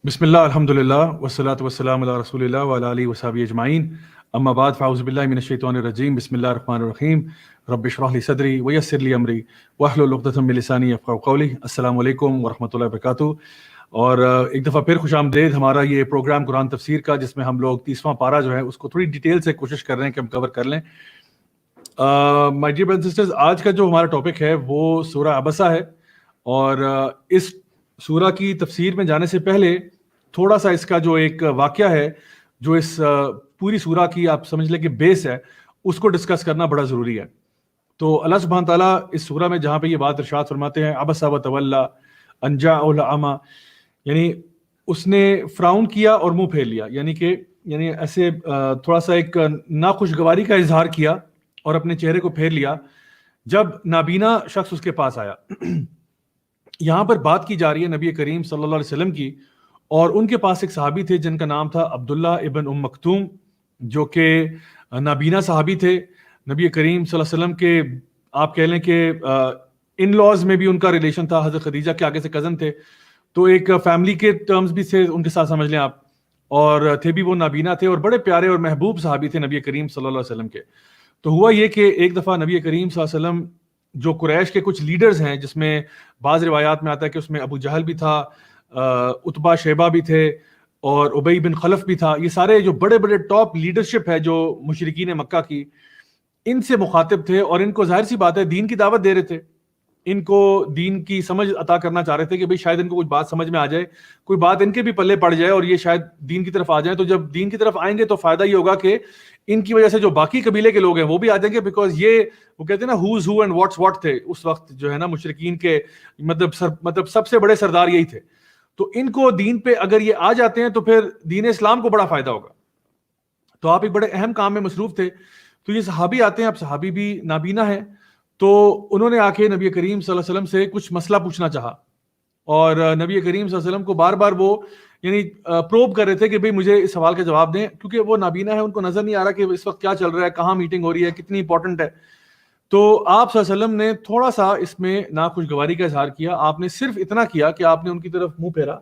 بسم اللہ الحمد للہ والصلاۃ والسلام علی رسول اللہ وعلی آلہ وصحبہ اجمعین اما بعد فاعوذ باللہ من الشیطان الرجیم بسم اللہ الرحمن الرحیم رب اشرح لی صدری ویسر لی امری واحلل عقدۃ من لسانی یفقہوا قولی. السلام علیکم ورحمۃ اللہ وبرکاتہ. اور ایک دفعہ پھر خوش آمدید ہمارا یہ پروگرام قرآن تفسیر کا، جس میں ہم لوگ 30واں پارہ جو ہے اس کو تھوڑی ڈیٹیل سے کوشش کر رہے ہیں کہ ہم کور کر لیں. My dear brothers and sisters, آج کا جو ہمارا ٹاپک ہے وہ سورہ عبسہ ہے. اور اس سورہ کی تفسیر میں جانے سے پہلے تھوڑا سا اس کا جو ایک واقعہ ہے جو اس پوری سورہ کی آپ سمجھ لیں کہ بیس ہے، اس کو ڈسکس کرنا بڑا ضروری ہے. تو اللہ سبحانہ تعالیٰ اس سورہ میں جہاں پہ یہ بات ارشاد فرماتے ہیں عبس وتولی ان جاءہ الاعمی، یعنی اس نے فراؤن کیا اور منہ پھیر لیا، یعنی ایسے تھوڑا سا ایک ناخوشگواری کا اظہار کیا اور اپنے چہرے کو پھیر لیا جب نابینا شخص اس کے پاس آیا. یہاں پر بات کی جا رہی ہے نبی کریم صلی اللہ علیہ وسلم کی، اور ان کے پاس ایک صحابی تھے جن کا نام تھا عبداللہ ابن ام مکتوم، جو کہ نابینا صحابی تھے. نبی کریم صلی اللہ علیہ وسلم کے آپ کہہ لیں کہ ان لاز میں بھی ان کا ریلیشن تھا، حضرت خدیجہ کے آگے سے کزن تھے، تو ایک فیملی کے ٹرمز بھی تھے ان کے ساتھ، سمجھ لیں آپ. اور تھے بھی وہ نابینا تھے اور بڑے پیارے اور محبوب صحابی تھے نبی کریم صلی اللہ علیہ وسلم کے. تو ہوا یہ کہ ایک دفعہ نبی کریم صلی اللہ علیہ وسلم جو قریش کے کچھ لیڈرز ہیں، جس میں بعض روایات میں آتا ہے کہ اس میں ابو جہل بھی تھا، عتبہ شیبہ بھی تھے اور ابی بن خلف بھی تھا، یہ سارے جو بڑے بڑے ٹاپ لیڈرشپ ہے جو مشرکین مکہ کی، ان سے مخاطب تھے اور ان کو ظاہر سی بات ہے دین کی دعوت دے رہے تھے، ان کو دین کی سمجھ عطا کرنا چاہ رہے تھے کہ بھئی شاید ان کو کچھ بات سمجھ میں آ جائے، کوئی بات ان کے بھی پلے پڑ جائے اور یہ شاید دین کی طرف آ جائیں. تو جب دین کی طرف آئیں گے تو فائدہ یہ ہوگا کہ ان کی وجہ سے جو باقی قبیلے کے لوگ ہیں وہ بھی آ جائیں گے، بیکاز یہ وہ کہتے ہیں نا who's who and what's what تھے اس وقت جو ہے نا مشرکین کے، مطلب سب سے بڑے سردار یہی تھے. تو ان کو دین پہ اگر یہ آ جاتے ہیں تو پھر دین اسلام کو بڑا فائدہ ہوگا. تو آپ ایک بڑے اہم کام میں مصروف تھے. تو یہ صحابی آتے ہیں، اب صحابی بھی نابینا ہے، تو انہوں نے آ کے نبی کریم صلی اللہ علیہ وسلم سے کچھ مسئلہ پوچھنا چاہا، اور نبی کریم صلی اللہ علیہ وسلم کو بار بار وہ یعنی پروب کر رہے تھے کہ بھئی مجھے اس سوال کا جواب دیں، کیونکہ وہ نابینا ہے، ان کو نظر نہیں آ رہا کہ اس وقت کیا چل رہا ہے، کہاں میٹنگ ہو رہی ہے، کتنی امپورٹنٹ ہے. تو آپ صلی اللہ علیہ وسلم نے تھوڑا سا اس میں ناخوشگواری کا اظہار کیا. آپ نے صرف اتنا کیا کہ آپ نے ان کی طرف منہ پھیرا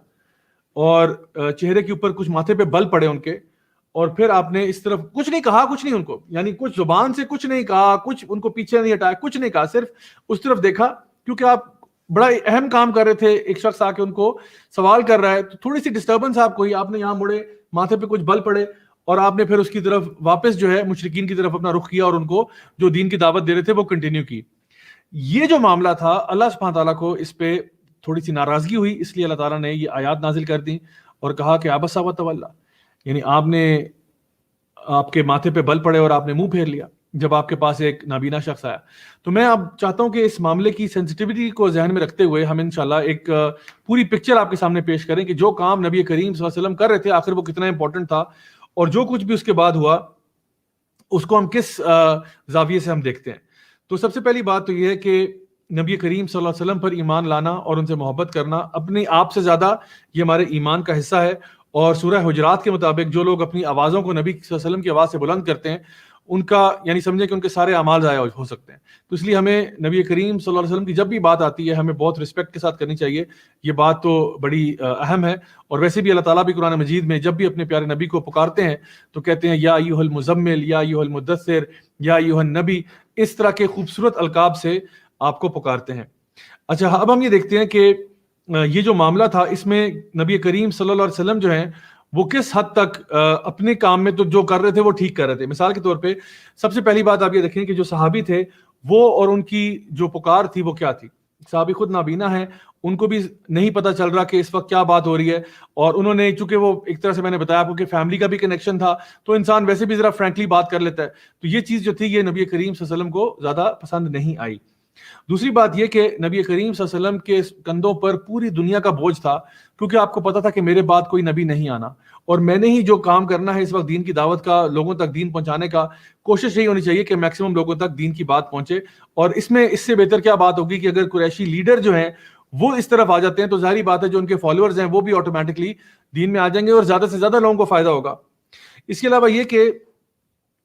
اور چہرے کے اوپر کچھ ماتھے پہ بل پڑے ان کے، اور پھر آپ نے اس طرف کچھ نہیں کہا، کچھ نہیں ان کو، یعنی کچھ زبان سے کچھ نہیں کہا، کچھ ان کو پیچھے نہیں ہٹایا، کچھ نہیں کہا، صرف اس طرف دیکھا، کیونکہ آپ بڑا اہم کام کر رہے تھے. ایک شخص آ کے ان کو سوال کر رہا ہے تو تھوڑی سی ڈسٹربنس آپ کو ہی، آپ نے یہاں مڑے، ماتھے پہ کچھ بل پڑے اور آپ نے پھر اس کی طرف واپس جو ہے مشرکین کی طرف اپنا رخ کیا اور ان کو جو دین کی دعوت دے رہے تھے وہ کنٹینیو کی. یہ جو معاملہ تھا اللہ سبحانہ تعالیٰ کو اس پہ تھوڑی سی ناراضگی ہوئی، اس لیے اللہ تعالیٰ نے یہ آیات نازل کر دی اور کہا کہ عبس وتولی، یعنی آپ کے ماتھے پہ بل پڑے اور آپ نے منہ پھیر لیا جب آپ کے پاس ایک نابینا شخص آیا. تو میں اب چاہتا ہوں کہ اس معاملے کی سینسٹیوٹی کو ذہن میں رکھتے ہوئے ہم انشاءاللہ ایک پوری پکچر آپ کے سامنے پیش کریں کہ جو کام نبی کریم صلی اللہ علیہ وسلم کر رہے تھے آخر وہ کتنا امپورٹنٹ تھا، اور جو کچھ بھی اس کے بعد ہوا اس کو ہم کس زاویے سے ہم دیکھتے ہیں. تو سب سے پہلی بات تو یہ ہے کہ نبی کریم صلی اللہ علیہ وسلم پر ایمان لانا اور ان سے محبت کرنا اپنے آپ سے زیادہ یہ ہمارے ایمان کا حصہ ہے. اور سورہ حجرات کے مطابق جو لوگ اپنی آوازوں کو نبی صلی اللہ علیہ وسلم کی آواز سے بلند کرتے ہیں ان کا یعنی سمجھیں کہ ان کے سارے اعمال ضائع ہو سکتے ہیں. تو اس لیے ہمیں نبی کریم صلی اللہ علیہ وسلم کی جب بھی بات آتی ہے ہمیں بہت رسپیکٹ کے ساتھ کرنی چاہیے. یہ بات تو بڑی اہم ہے. اور ویسے بھی اللہ تعالیٰ بھی قرآن مجید میں جب بھی اپنے پیارے نبی کو پکارتے ہیں تو کہتے ہیں یا ایھا المزمل، یا ایھا المدثر، یا ایھا النبی، اس طرح کے خوبصورت القاب سے آپ کو پکارتے ہیں. اچھا، اب ہم یہ دیکھتے ہیں کہ یہ جو معاملہ تھا اس میں نبی کریم صلی اللہ علیہ وسلم جو ہیں وہ کس حد تک اپنے کام میں تو جو کر رہے تھے وہ ٹھیک کر رہے تھے. مثال کے طور پہ سب سے پہلی بات آپ یہ دیکھیں کہ جو صحابی تھے وہ اور ان کی جو پکار تھی وہ کیا تھی. صحابی خود نابینا ہیں، ان کو بھی نہیں پتہ چل رہا کہ اس وقت کیا بات ہو رہی ہے، اور انہوں نے چونکہ وہ ایک طرح سے میں نے بتایا آپ کو کہ فیملی کا بھی کنیکشن تھا تو انسان ویسے بھی ذرا فرینکلی بات کر لیتا ہے. تو یہ چیز جو تھی یہ نبی کریم صلی اللہ علیہ وسلم کو زیادہ پسند نہیں آئی. دوسری بات یہ کہ نبی کریم صلی اللہ علیہ وسلم کے کندھوں پر پوری دنیا کا بوجھ تھا، کیونکہ آپ کو پتا تھا کہ میرے بعد کوئی نبی نہیں آنا اور میں نے ہی جو کام کرنا ہے اس وقت دین کی دعوت کا، لوگوں تک دین پہنچانے کا. کوشش یہی ہونی چاہیے کہ میکسیمم لوگوں تک دین کی بات پہنچے. اور اس میں اس سے بہتر کیا بات ہوگی کہ اگر قریشی لیڈر جو ہیں وہ اس طرف آ جاتے ہیں تو ظاہری بات ہے جو ان کے فالوورز ہیں وہ بھی آٹومیٹکلی دین میں آ جائیں گے اور زیادہ سے زیادہ لوگوں کو فائدہ ہوگا. اس کے علاوہ یہ کہ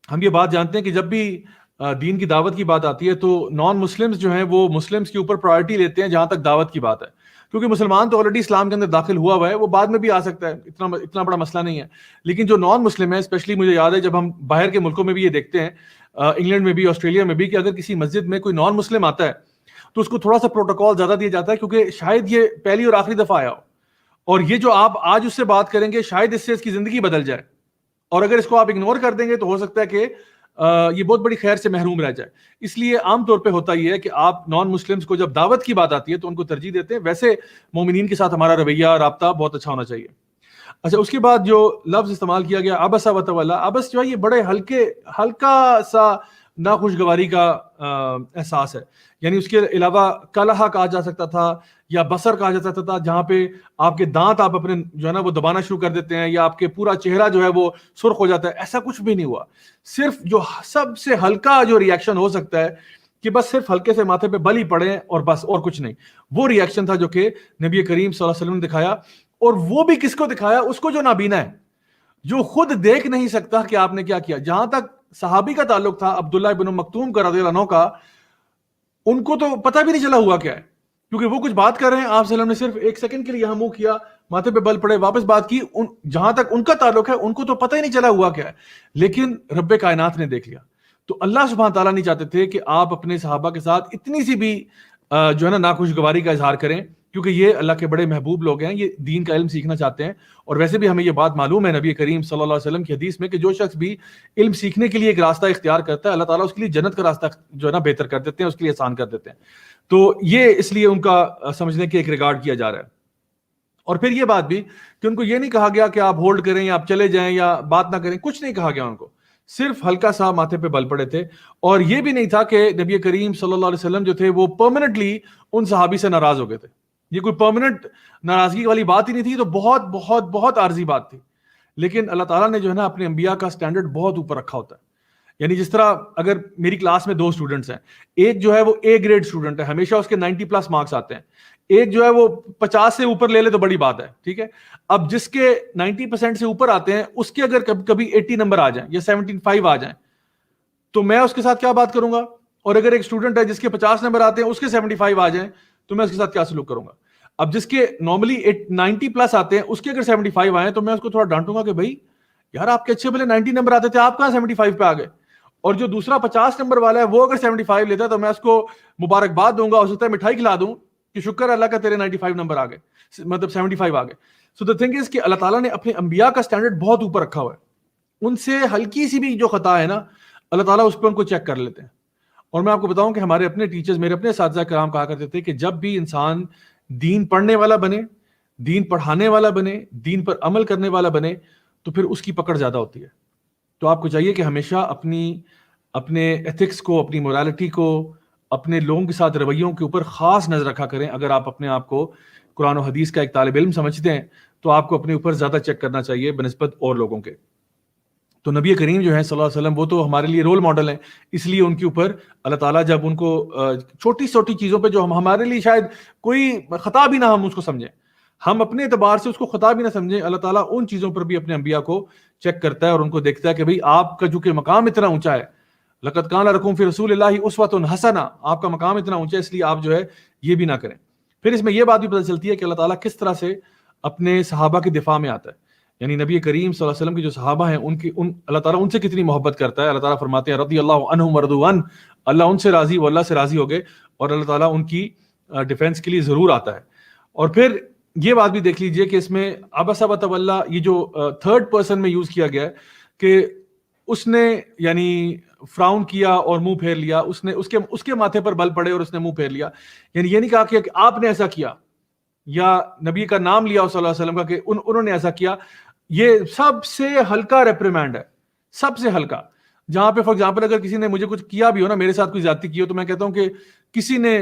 ہم یہ بات جانتے ہیں کہ جب بھی دین کی دعوت کی بات آتی ہے تو نان مسلمز جو ہیں وہ مسلمز کے اوپر پرائرٹی لیتے ہیں جہاں تک دعوت کی بات ہے، کیونکہ مسلمان تو آلریڈی اسلام کے اندر داخل ہوا ہے، وہ بعد میں بھی آ سکتا ہے، اتنا بڑا مسئلہ نہیں ہے. لیکن جو نان مسلم ہے، اسپیشلی مجھے یاد ہے جب ہم باہر کے ملکوں میں بھی یہ دیکھتے ہیں، انگلینڈ میں بھی، آسٹریلیا میں بھی، کہ اگر کسی مسجد میں کوئی نان مسلم آتا ہے تو اس کو تھوڑا سا پروٹوکول زیادہ دیا جاتا ہے، کیونکہ شاید یہ پہلی اور آخری دفعہ آیا ہو، اور یہ جو آپ آج اس سے بات کریں گے شاید اس سے اس کی زندگی بدل جائے، اور اگر اس کو آپ اگنور کر دیں گے تو ہو سکتا ہے کہ یہ بہت بڑی خیر سے محروم رہ جائے. اس لیے عام طور پہ ہوتا یہ ہے کہ آپ نان مسلمز کو جب دعوت کی بات آتی ہے تو ان کو ترجیح دیتے ہیں. ویسے مومنین کے ساتھ ہمارا رویہ رابطہ بہت اچھا ہونا چاہیے. اچھا، اس کے بعد جو لفظ استعمال کیا گیا عبس وتولا، عبس جو ہے یہ بڑے ہلکا سا ناخوشگواری کا احساس ہے. یعنی اس کے علاوہ کلہا کہا جا سکتا تھا یا بصر کہا جا سکتا تھا، جہاں پہ آپ کے دانت آپ اپنے جو ہے نا وہ دبانا شروع کر دیتے ہیں، یا آپ کے پورا چہرہ جو ہے وہ سرخ ہو جاتا ہے. ایسا کچھ بھی نہیں ہوا. صرف جو سب سے ہلکا جو ریاکشن ہو سکتا ہے کہ بس صرف ہلکے سے ماتھے پہ بل ہی پڑے اور بس، اور کچھ نہیں، وہ ریاکشن تھا جو کہ نبی کریم صلی اللہ علیہ وسلم نے دکھایا. اور وہ بھی کس کو دکھایا؟ اس کو جو نابینا ہے، جو خود دیکھ نہیں سکتا کہ آپ نے کیا کیا. جہاں تک صحابی کا تعلق تھا عبداللہ بن مکتوم کا رضی اللہ عنہ کا، ان کو تو پتہ بھی نہیں چلا ہوا کیا ہے، کیونکہ وہ کچھ بات کر رہے ہیں، آپ صلی اللہ علیہ وسلم نے صرف ایک سیکنڈ کے لیے یہاں منہ کیا، ماتھے پہ بل پڑے، واپس بات کی. جہاں تک ان کا تعلق ہے ان کو تو پتہ ہی نہیں چلا ہوا کیا ہے، لیکن رب کائنات نے دیکھ لیا. تو اللہ سبحانہ تعالیٰ نہیں چاہتے تھے کہ آپ اپنے صحابہ کے ساتھ اتنی سی بھی جو ہے نا ناخوشگواری کا اظہار کریں، کیونکہ یہ اللہ کے بڑے محبوب لوگ ہیں، یہ دین کا علم سیکھنا چاہتے ہیں. اور ویسے بھی ہمیں یہ بات معلوم ہے نبی کریم صلی اللہ علیہ وسلم کی حدیث میں کہ جو شخص بھی علم سیکھنے کے لیے ایک راستہ اختیار کرتا ہے، اللہ تعالیٰ اس کے لیے جنت کا راستہ جو ہے نا بہتر کر دیتے ہیں، اس کے لیے آسان کر دیتے ہیں. تو یہ اس لیے ان کا سمجھنے کے ایک ریگارڈ کیا جا رہا ہے. اور پھر یہ بات بھی کہ ان کو یہ نہیں کہا گیا کہ آپ ہولڈ کریں یا آپ چلے جائیں یا بات نہ کریں، کچھ نہیں کہا گیا ان کو، صرف ہلکا سا ماتھے پہ بل پڑے تھے. اور یہ بھی نہیں تھا کہ نبی کریم صلی اللہ علیہ وسلم جو تھے وہ پرماننٹلی ان صحابی سے ناراض ہو گئے تھے. یہ کوئی پرماننٹ ناراضگی والی بات ہی نہیں تھی، تو بہت بہت بہت عارضی بات تھی. لیکن اللہ تعالیٰ نے جو ہے نا اپنے انبیاء کا سٹینڈرڈ بہت اوپر رکھا ہوتا ہے. یعنی جس طرح اگر میری کلاس میں 2 اسٹوڈنٹس ہیں، ایک جو ہے وہ اے گریڈ اسٹوڈنٹ ہے، ہمیشہ اس کے 90+ مارکس آتے ہیں، ایک جو ہے وہ 50 سے اوپر لے لے تو بڑی بات ہے، ٹھیک ہے. اب جس کے 90% سے اوپر آتے ہیں، اس کے اگر کبھی 80 نمبر آ جائیں یا 75 آ جائیں تو میں اس کے ساتھ کیا بات کروں گا؟ اور اگر ایک اسٹوڈنٹ ہے جس کے 50 نمبر آتے ہیں، اس کے 75 آ جائیں تو میں اس کے ساتھ کیا سلوک کروں گا؟ اب جس کے نارملی 90+ آتے ہیں، اس کے اگر 75 آئیں تو میں اس کو تھوڑا ڈانٹوں گا کہ بھائی یار آپ کے اچھے بھلے 90 نمبر آتے تھے، آپ کہاں 75 پہ آ گئے؟ اور جو دوسرا 50 نمبر والا ہے وہ اگر 75 لیتا ہے تو میں اس کو مبارکباد دوں گا، ہو سکتا ہے مٹھائی کھلا دوں کہ شکر ہے اللہ کا تیرے 95 نمبر آ گئے، مطلب 75 آ گئے. سو دا تھنگ از کہ اللہ تعالیٰ نے اپنے انبیاء کا سٹینڈرڈ بہت اوپر رکھا ہوا ہے. ان سے ہلکی سی بھی جو خطا ہے نا، اللہ تعالیٰ اس پہ ان کو چیک کر لیتے ہیں. اور میں آپ کو بتاؤں کہ ہمارے اپنے ٹیچرز، میرے اپنے اساتذہ کرام کہا کرتے تھے کہ جب بھی انسان دین پڑھنے والا بنے، دین پڑھانے والا بنے، دین پر عمل کرنے والا بنے، تو پھر اس کی پکڑ زیادہ ہوتی ہے. تو آپ کو چاہیے کہ ہمیشہ اپنے ایتھکس کو، اپنی مورالٹی کو، اپنے لوگوں کے ساتھ رویوں کے اوپر خاص نظر رکھا کریں. اگر آپ اپنے آپ کو قرآن و حدیث کا ایک طالب علم سمجھتے ہیں تو آپ کو اپنے اوپر زیادہ چیک کرنا چاہیے بنسبت اور لوگوں کے. تو نبی کریم جو ہے صلی اللہ علیہ وسلم وہ تو ہمارے لیے رول ماڈل ہیں، اس لیے ان کے اوپر اللہ تعالیٰ جب ان کو چھوٹی چھوٹی چیزوں پہ جو ہمارے لیے شاید کوئی خطا بھی نہ ہم اس کو سمجھیں، ہم اپنے اعتبار سے اس کو خطا بھی نہ سمجھیں، اللہ تعالیٰ ان چیزوں پر بھی اپنے انبیاء کو چیک کرتا ہے اور ان کو دیکھتا ہے کہ بھئی آپ کا جو کہ مقام اتنا اونچا ہے، لقد کان لکم فی رسول اللہ اسوۃ حسنہ، آپ کا مقام اتنا اونچا ہے، اس لیے آپ جو ہے یہ بھی نہ کریں. پھر اس میں یہ بات بھی پتہ چلتی ہے کہ اللہ تعالیٰ کس طرح سے اپنے صحابہ کے دفاع میں آتا ہے. یعنی نبی کریم صلی اللہ علیہ وسلم کے جو صحابہ ہیں اللہ تعالیٰ ان سے کتنی محبت کرتا ہے. اللہ تعالیٰ فرماتے ہیں رضی اللہ عنہم ورضوا عنہ، اللہ ان سے راضی، وہ اللہ سے راضی ہو گئے، اور اللہ تعالیٰ ان کی ڈیفینس کے لیے ضرور آتا ہے. اور پھر یہ بات بھی دیکھ لیجئے کہ اس میں عبس وتولی یہ جو تھرڈ پرسن میں یوز کیا گیا ہے کہ اس نے یعنی فراؤن کیا اور منہ پھیر لیا، اس کے ماتھے پر بل پڑے اور اس نے منہ پھیر لیا. یعنی یہ نہیں کہا کہ آپ نے ایسا کیا یا نبی کا نام لیا صلی اللہ علیہ وسلم کا کہ انہوں نے ایسا کیا. یہ سب سے ہلکا ریپریمینڈ ہے، سب سے ہلکا. جہاں پہ فار ایگزامپل اگر کسی نے مجھے کچھ کیا بھی ہو نا، میرے ساتھ کوئی زیادتی کی ہو، تو میں کہتا ہوں کہ کسی نے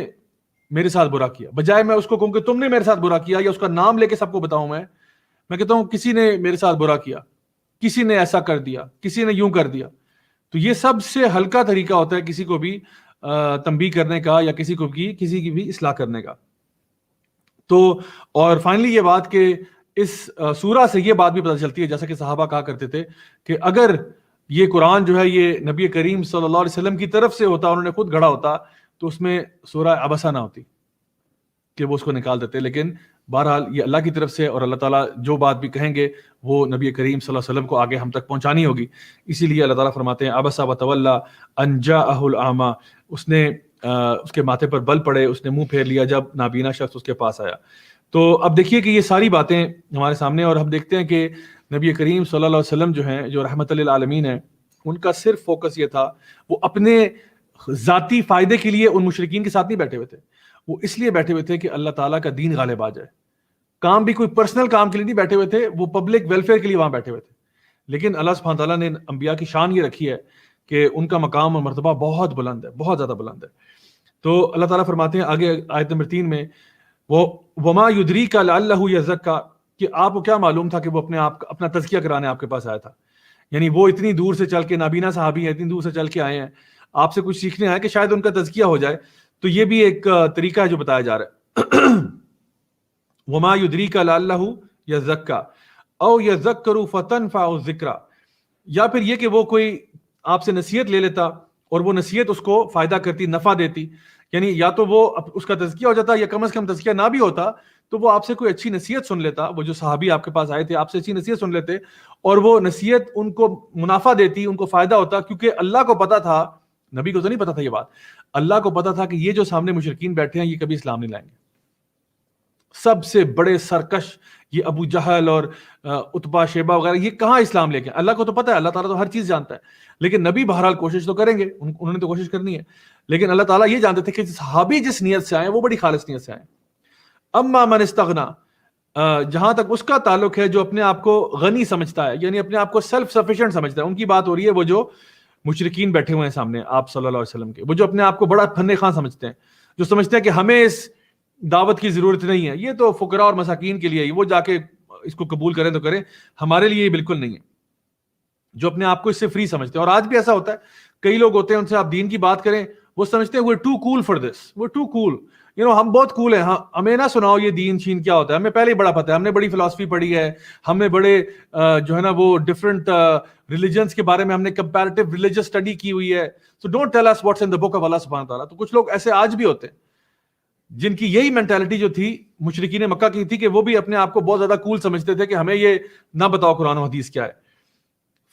میرے ساتھ برا کیا، بجائے میں اس کو کہوں کہ تم نے میرے ساتھ برا کیا یا اس کا نام لے کے سب کو بتاؤں، میں کہتا ہوں کسی نے میرے ساتھ برا کیا، کسی نے ایسا کر دیا، کسی نے یوں کر دیا. تو یہ سب سے ہلکا طریقہ ہوتا ہے کسی کو بھی تنبیہ کرنے کا یا کسی کی بھی اصلاح کرنے کا. تو اور فائنلی یہ بات کہ اس سورہ سے یہ بات بھی پتہ چلتی ہے، جیسا کہ صحابہ کہا کرتے تھے کہ اگر یہ قرآن جو ہے یہ نبی کریم صلی اللہ علیہ وسلم کی طرف سے ہوتا، انہوں نے خود گھڑا ہوتا تو اس میں سورہ عبسہ نہ ہوتی کہ وہ اس کو نکال دیتے. لیکن بہرحال یہ اللہ کی طرف سے، اور اللہ تعالیٰ جو بات بھی کہیں گے وہ نبی کریم صلی اللہ علیہ وسلم کو آگے ہم تک پہنچانی ہوگی. اسی لیے اللہ تعالیٰ فرماتے ہیں عبسہ وتولیٰ ان جاءہ الاعمیٰ، اس نے اس کے ماتھے پر بل پڑے، اس نے منہ پھیر لیا جب نابینا شخص اس کے پاس آیا. تو اب دیکھیے کہ یہ ساری باتیں ہمارے سامنے، اور ہم دیکھتے ہیں کہ نبی کریم صلی اللہ علیہ وسلم جو ہیں، جو رحمت للعالمین ہیں، ان کا صرف فوکس یہ تھا، وہ اپنے ذاتی فائدے کے لیے ان مشرکین کے ساتھ نہیں بیٹھے ہوئے تھے، وہ اس لیے بیٹھے ہوئے تھے کہ اللہ تعالیٰ کا دین غالب آ جائے. کام بھی کوئی پرسنل کام کے لیے نہیں بیٹھے ہوئے تھے، وہ پبلک ویلفیئر کے لیے وہاں بیٹھے ہوئے تھے. لیکن اللہ سبحانہ تعالیٰ نے انبیاء کی شان یہ رکھی ہے کہ ان کا مقام اور مرتبہ بہت بلند ہے، بہت زیادہ بلند ہے. تو اللہ تعالیٰ فرماتے ہیں آگے آیت نمبر 3 میں، وَمَا يُدْرِيكَ لَعَلَّهُ يَزَّكَّىٰ، کہ آپ کو کیا معلوم تھا کہ وہ اپنا تزکیہ کرانے آپ کے پاس آیا تھا. یعنی وہ اتنی دور سے چل کے، نابینا صحابی ہیں، اتنی دور سے چل کے آئے ہیں، آپ سے کچھ سیکھنے آئے کہ شاید ان کا تزکیہ ہو جائے. تو یہ بھی ایک طریقہ ہے جو بتایا جا رہا ہے. وَمَا يُدْرِيكَ لَعَلَّهُ يَزَّكَّىٰ أَوْ يَذَّكَّرُ فَتَنفَعُ الذِّكْرَىٰ، یا پھر یہ کہ وہ کوئی آپ سے نصیحت لے لیتا اور وہ نصیحت اس کو فائدہ کرتی، نفع دیتی. یعنی یا تو وہ اس کا تزکیہ ہو جاتا، یا کم از کم تزکیہ نہ بھی ہوتا تو وہ آپ سے کوئی اچھی نصیحت سن لیتا. وہ جو صحابی آپ کے پاس آئے تھے آپ سے اچھی نصیحت سن لیتے، اور وہ نصیحت ان کو منافع دیتی، ان کو فائدہ ہوتا. کیونکہ اللہ کو پتا تھا، نبی کو تو نہیں پتا تھا یہ بات، اللہ کو پتا تھا کہ یہ جو سامنے مشرکین بیٹھے ہیں یہ کبھی اسلام نہیں لائیں گے. سب سے بڑے سرکش یہ ابو جہل اور اتبا شیبہ وغیرہ، یہ کہاں اسلام لے کے؟ اللہ کو تو پتا ہے، اللہ تعالیٰ تو ہر چیز جانتا ہے. لیکن نبی بہرحال کوشش تو کریں گے، انہوں نے تو کوشش کرنی ہے. لیکن اللہ تعالیٰ یہ جانتے تھے کہ صحابی جس نیت سے آئے وہ بڑی خالص نیت سے آئے. اما من استغنا، جہاں تک اس کا تعلق ہے جو اپنے آپ کو غنی سمجھتا ہے، یعنی اپنے آپ کو سیلف سفیشینٹ سمجھتا ہے، ان کی بات ہو رہی ہے. وہ جو مشرکین بیٹھے ہوئے ہیں سامنے آپ صلی اللہ علیہ وسلم کے، وہ جو اپنے آپ کو بڑا فن خواں سمجھتے ہیں، جو سمجھتے ہیں کہ ہمیں اس دعوت کی ضرورت نہیں ہے، یہ تو فقراء اور مساکین کے لیے، وہ جا کے اس کو قبول کریں تو کریں، ہمارے لیے یہ بالکل نہیں ہے. جو اپنے آپ کو اس سے فری سمجھتے ہیں. اور آج بھی ایسا ہوتا ہے، کئی لوگ ہوتے ہیں ان سے آپ دین کی بات کریں، وہ سمجھتے ہیں we're too cool for this, we're too cool, ہم بہت کول ہیں، ہمیں نہ سناؤ یہ دین شین کیا ہوتا ہے، ہمیں پہلے ہی بڑا پتہ ہے، ہم نے بڑی فلسفی پڑھی ہے، ہم نے بڑے جو ہے نا وہ ڈفرینٹ ریلیجنس کے بارے میں ہم نے کمپیریٹیو ریلیجس اسٹڈی کی ہوئی ہے، so don't tell us what's in the book of Allah سبحانہ تعالیٰ. تو کچھ لوگ ایسے آج بھی ہوتے ہیں جن کی یہی مینٹالٹی جو تھی مشرکین مکہ کی تھی، کہ وہ بھی اپنے آپ کو بہت زیادہ کول سمجھتے تھے کہ ہمیں یہ نہ بتاؤ قرآن و حدیث کیا ہے.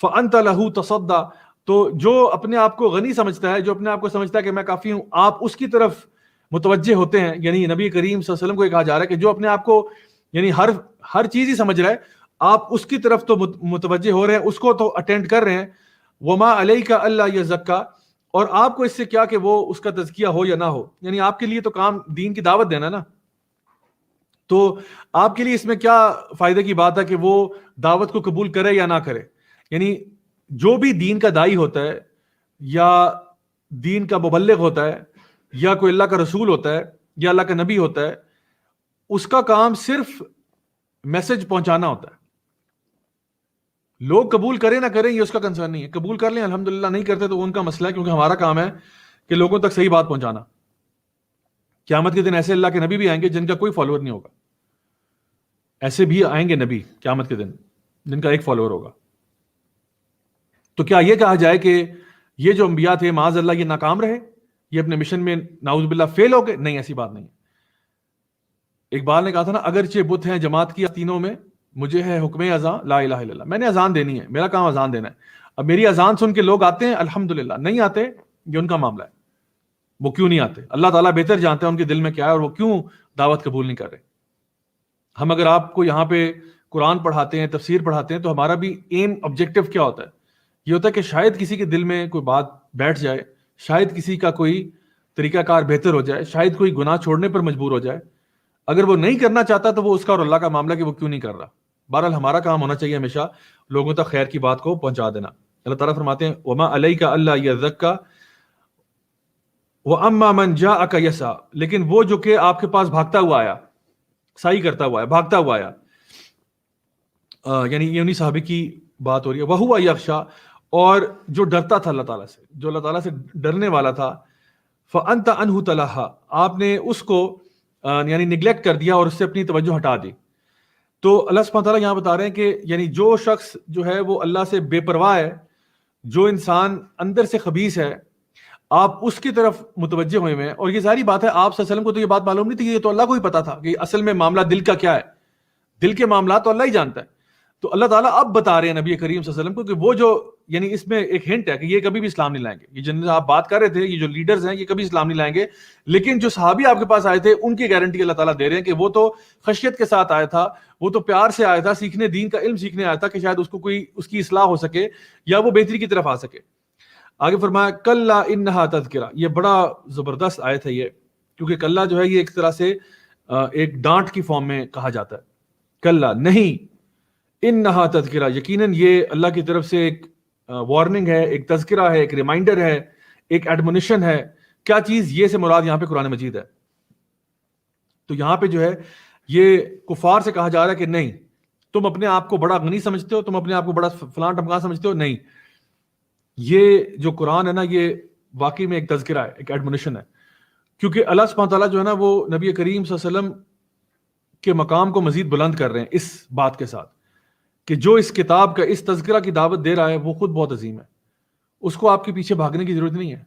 فَأَنْتَ لَهُ تَصَدَّى، تو جو اپنے آپ کو غنی سمجھتا ہے، جو اپنے آپ کو سمجھتا ہے کہ میں کافی ہوں، آپ اس کی طرف متوجہ ہوتے ہیں. یعنی نبی کریم صلی اللہ علیہ وسلم کو یہ کہا جا رہا ہے کہ جو اپنے آپ کو یعنی ہر چیز ہی سمجھ رہا ہے، آپ اس کی طرف تو متوجہ ہو رہے ہیں، اس کو تو اٹینڈ کر رہے ہیں. وَمَا عَلَيْكَ أَلَّا يَزَّكَّىٰ، اور آپ کو اس سے کیا کہ وہ اس کا تزکیہ ہو یا نہ ہو، یعنی آپ کے لیے تو کام دین کی دعوت دینا نا، تو آپ کے لیے اس میں کیا فائدے کی بات ہے کہ وہ دعوت کو قبول کرے یا نہ کرے. یعنی جو بھی دین کا دائی ہوتا ہے، یا دین کا مبلغ ہوتا ہے، یا کوئی اللہ کا رسول ہوتا ہے، یا اللہ کا نبی ہوتا ہے، اس کا کام صرف میسج پہنچانا ہوتا ہے. لوگ قبول کریں نہ کریں یہ اس کا کنسرن نہیں ہے، قبول کر لیں الحمدللہ، نہیں کرتے تو ان کا مسئلہ ہے، کیونکہ ہمارا کام ہے کہ لوگوں تک صحیح بات پہنچانا. قیامت کے دن ایسے اللہ کے نبی بھی آئیں گے جن کا کوئی فالوور نہیں ہوگا، ایسے بھی آئیں گے نبی قیامت کے دن جن کا ایک فالوور ہوگا. تو کیا یہ کہا جائے کہ یہ جو انبیاء تھے معاذ اللہ یہ ناکام رہے، یہ اپنے مشن میں نعوذ باللہ فیل ہو گئے؟ نہیں، ایسی بات نہیں. اقبال نے کہا تھا نا، اگرچہ بت ہیں جماعت کی تینوں میں، مجھے ہے حکم اذان لا الہ الا اللہ، میں نے اذان دینی ہے، میرا کام اذان دینا ہے. اب میری اذان سن کے لوگ آتے ہیں الحمدللہ، نہیں آتے یہ ان کا معاملہ ہے، وہ کیوں نہیں آتے، اللہ تعالیٰ بہتر جانتے ہیں ان کے دل میں کیا ہے اور وہ کیوں دعوت قبول نہیں کر رہے. ہم اگر آپ کو یہاں پہ قرآن پڑھاتے ہیں، تفسیر پڑھاتے ہیں، تو ہمارا بھی ایم آبجیکٹو کیا ہوتا ہے؟ یہ ہوتا ہے کہ شاید کسی کے دل میں کوئی بات بیٹھ جائے، شاید کسی کا کوئی طریقہ کار بہتر ہو جائے، شاید کوئی گناہ چھوڑنے پر مجبور ہو جائے. اگر وہ نہیں کرنا چاہتا تو وہ اس کا اور اللہ کا معاملہ کہ وہ کیوں نہیں کر رہا. بہرحال ہمارا کام ہونا چاہیے ہمیشہ لوگوں تک خیر کی بات کو پہنچا دینا. اللہ تعالیٰ فرماتے ہیں وَمَا عَلَيْكَ أَلَّا يَزَّكَّىٰ وَأَمَّا مَنْ جَاءَكَ يَسْعَىٰ، لیکن وہ جو کہ آپ کے پاس بھاگتا ہوا آیا، سعی کرتا ہوا ہے، بھاگتا ہوا آیا، یعنی یہ انہی صحابی کی بات ہو رہی ہے. وَهُوَ يَخْشَىٰ، اور جو ڈرتا تھا اللہ تعالیٰ سے، جو اللہ تعالیٰ سے ڈرنے والا تھا، فَأَنْتَ عَنْهُ تَلَهَّىٰ، آپ نے اس کو یعنی نگلیکٹ کر دیا اور اس سے اپنی توجہ ہٹا دی. تو اللہ سبحانہ تعالیٰ یہاں بتا رہے ہیں کہ یعنی جو شخص جو ہے وہ اللہ سے بے پرواہ ہے، جو انسان اندر سے خبیث ہے آپ اس کی طرف متوجہ ہوئے ہیں. اور یہ ظاہری بات ہے آپ صلی اللہ علیہ وسلم کو تو یہ بات معلوم نہیں تھی, یہ تو اللہ کو ہی پتا تھا کہ اصل میں معاملہ دل کا کیا ہے, دل کے معاملات تو اللہ ہی جانتا ہے. تو اللہ تعالیٰ اب بتا رہے ہیں نبی کریم صلی اللہ علیہ وسلم کو کہ وہ جو, یعنی اس میں ایک ہنٹ ہے کہ یہ کبھی بھی اسلام نہیں لائیں گے, یہ جن آپ بات کر رہے تھے یہ جو لیڈرز ہیں یہ کبھی اسلام نہیں لائیں گے, لیکن جو صحابی آپ کے پاس آئے تھے ان کی گارنٹی اللہ تعالیٰ دے رہے ہیں کہ وہ تو خشیت کے ساتھ آیا تھا, وہ تو پیار سے آیا تھا, سیکھنے دین کا علم سیکھنے آیا تھا کہ شاید اس کو کوئی اس کی اصلاح ہو سکے یا وہ بہتری کی طرف آ سکے. آگے فرمایا کلا انہا تذکرہ, یہ بڑا زبردست آیت ہے یہ, کیونکہ کلا جو ہے یہ ایک طرح سے ایک ڈانٹ کی فارم میں کہا جاتا ہے. کلا نہیں, انہا تذکرہ, یقیناً یہ اللہ کی طرف سے ایک وارننگ ہے, ایک تذکرہ ہے, ایک ریمائنڈر ہے, ایک ایڈمونیشن ہے. کیا چیز, یہ سے مراد یہاں پہ قرآن مجید ہے. تو یہاں پہ جو ہے یہ کفار سے کہا جا رہا ہے کہ نہیں تم اپنے آپ کو بڑا غنی سمجھتے ہو, تم اپنے آپ کو بڑا فلاں ٹمکا سمجھتے ہو, نہیں, یہ جو قرآن ہے نا یہ واقعی میں ایک تذکرہ ہے, ایک ایڈمونیشن ہے. کیونکہ اللہ سبحانہ تعالیٰ جو ہے نا وہ نبی کریم صلی اللہ علیہ وسلم کے مقام کو مزید بلند کر رہے ہیں اس بات کے ساتھ کہ جو اس کتاب کا اس تذکرہ کی دعوت دے رہا ہے وہ خود بہت عظیم ہے, اس کو آپ کے پیچھے بھاگنے کی ضرورت نہیں ہے.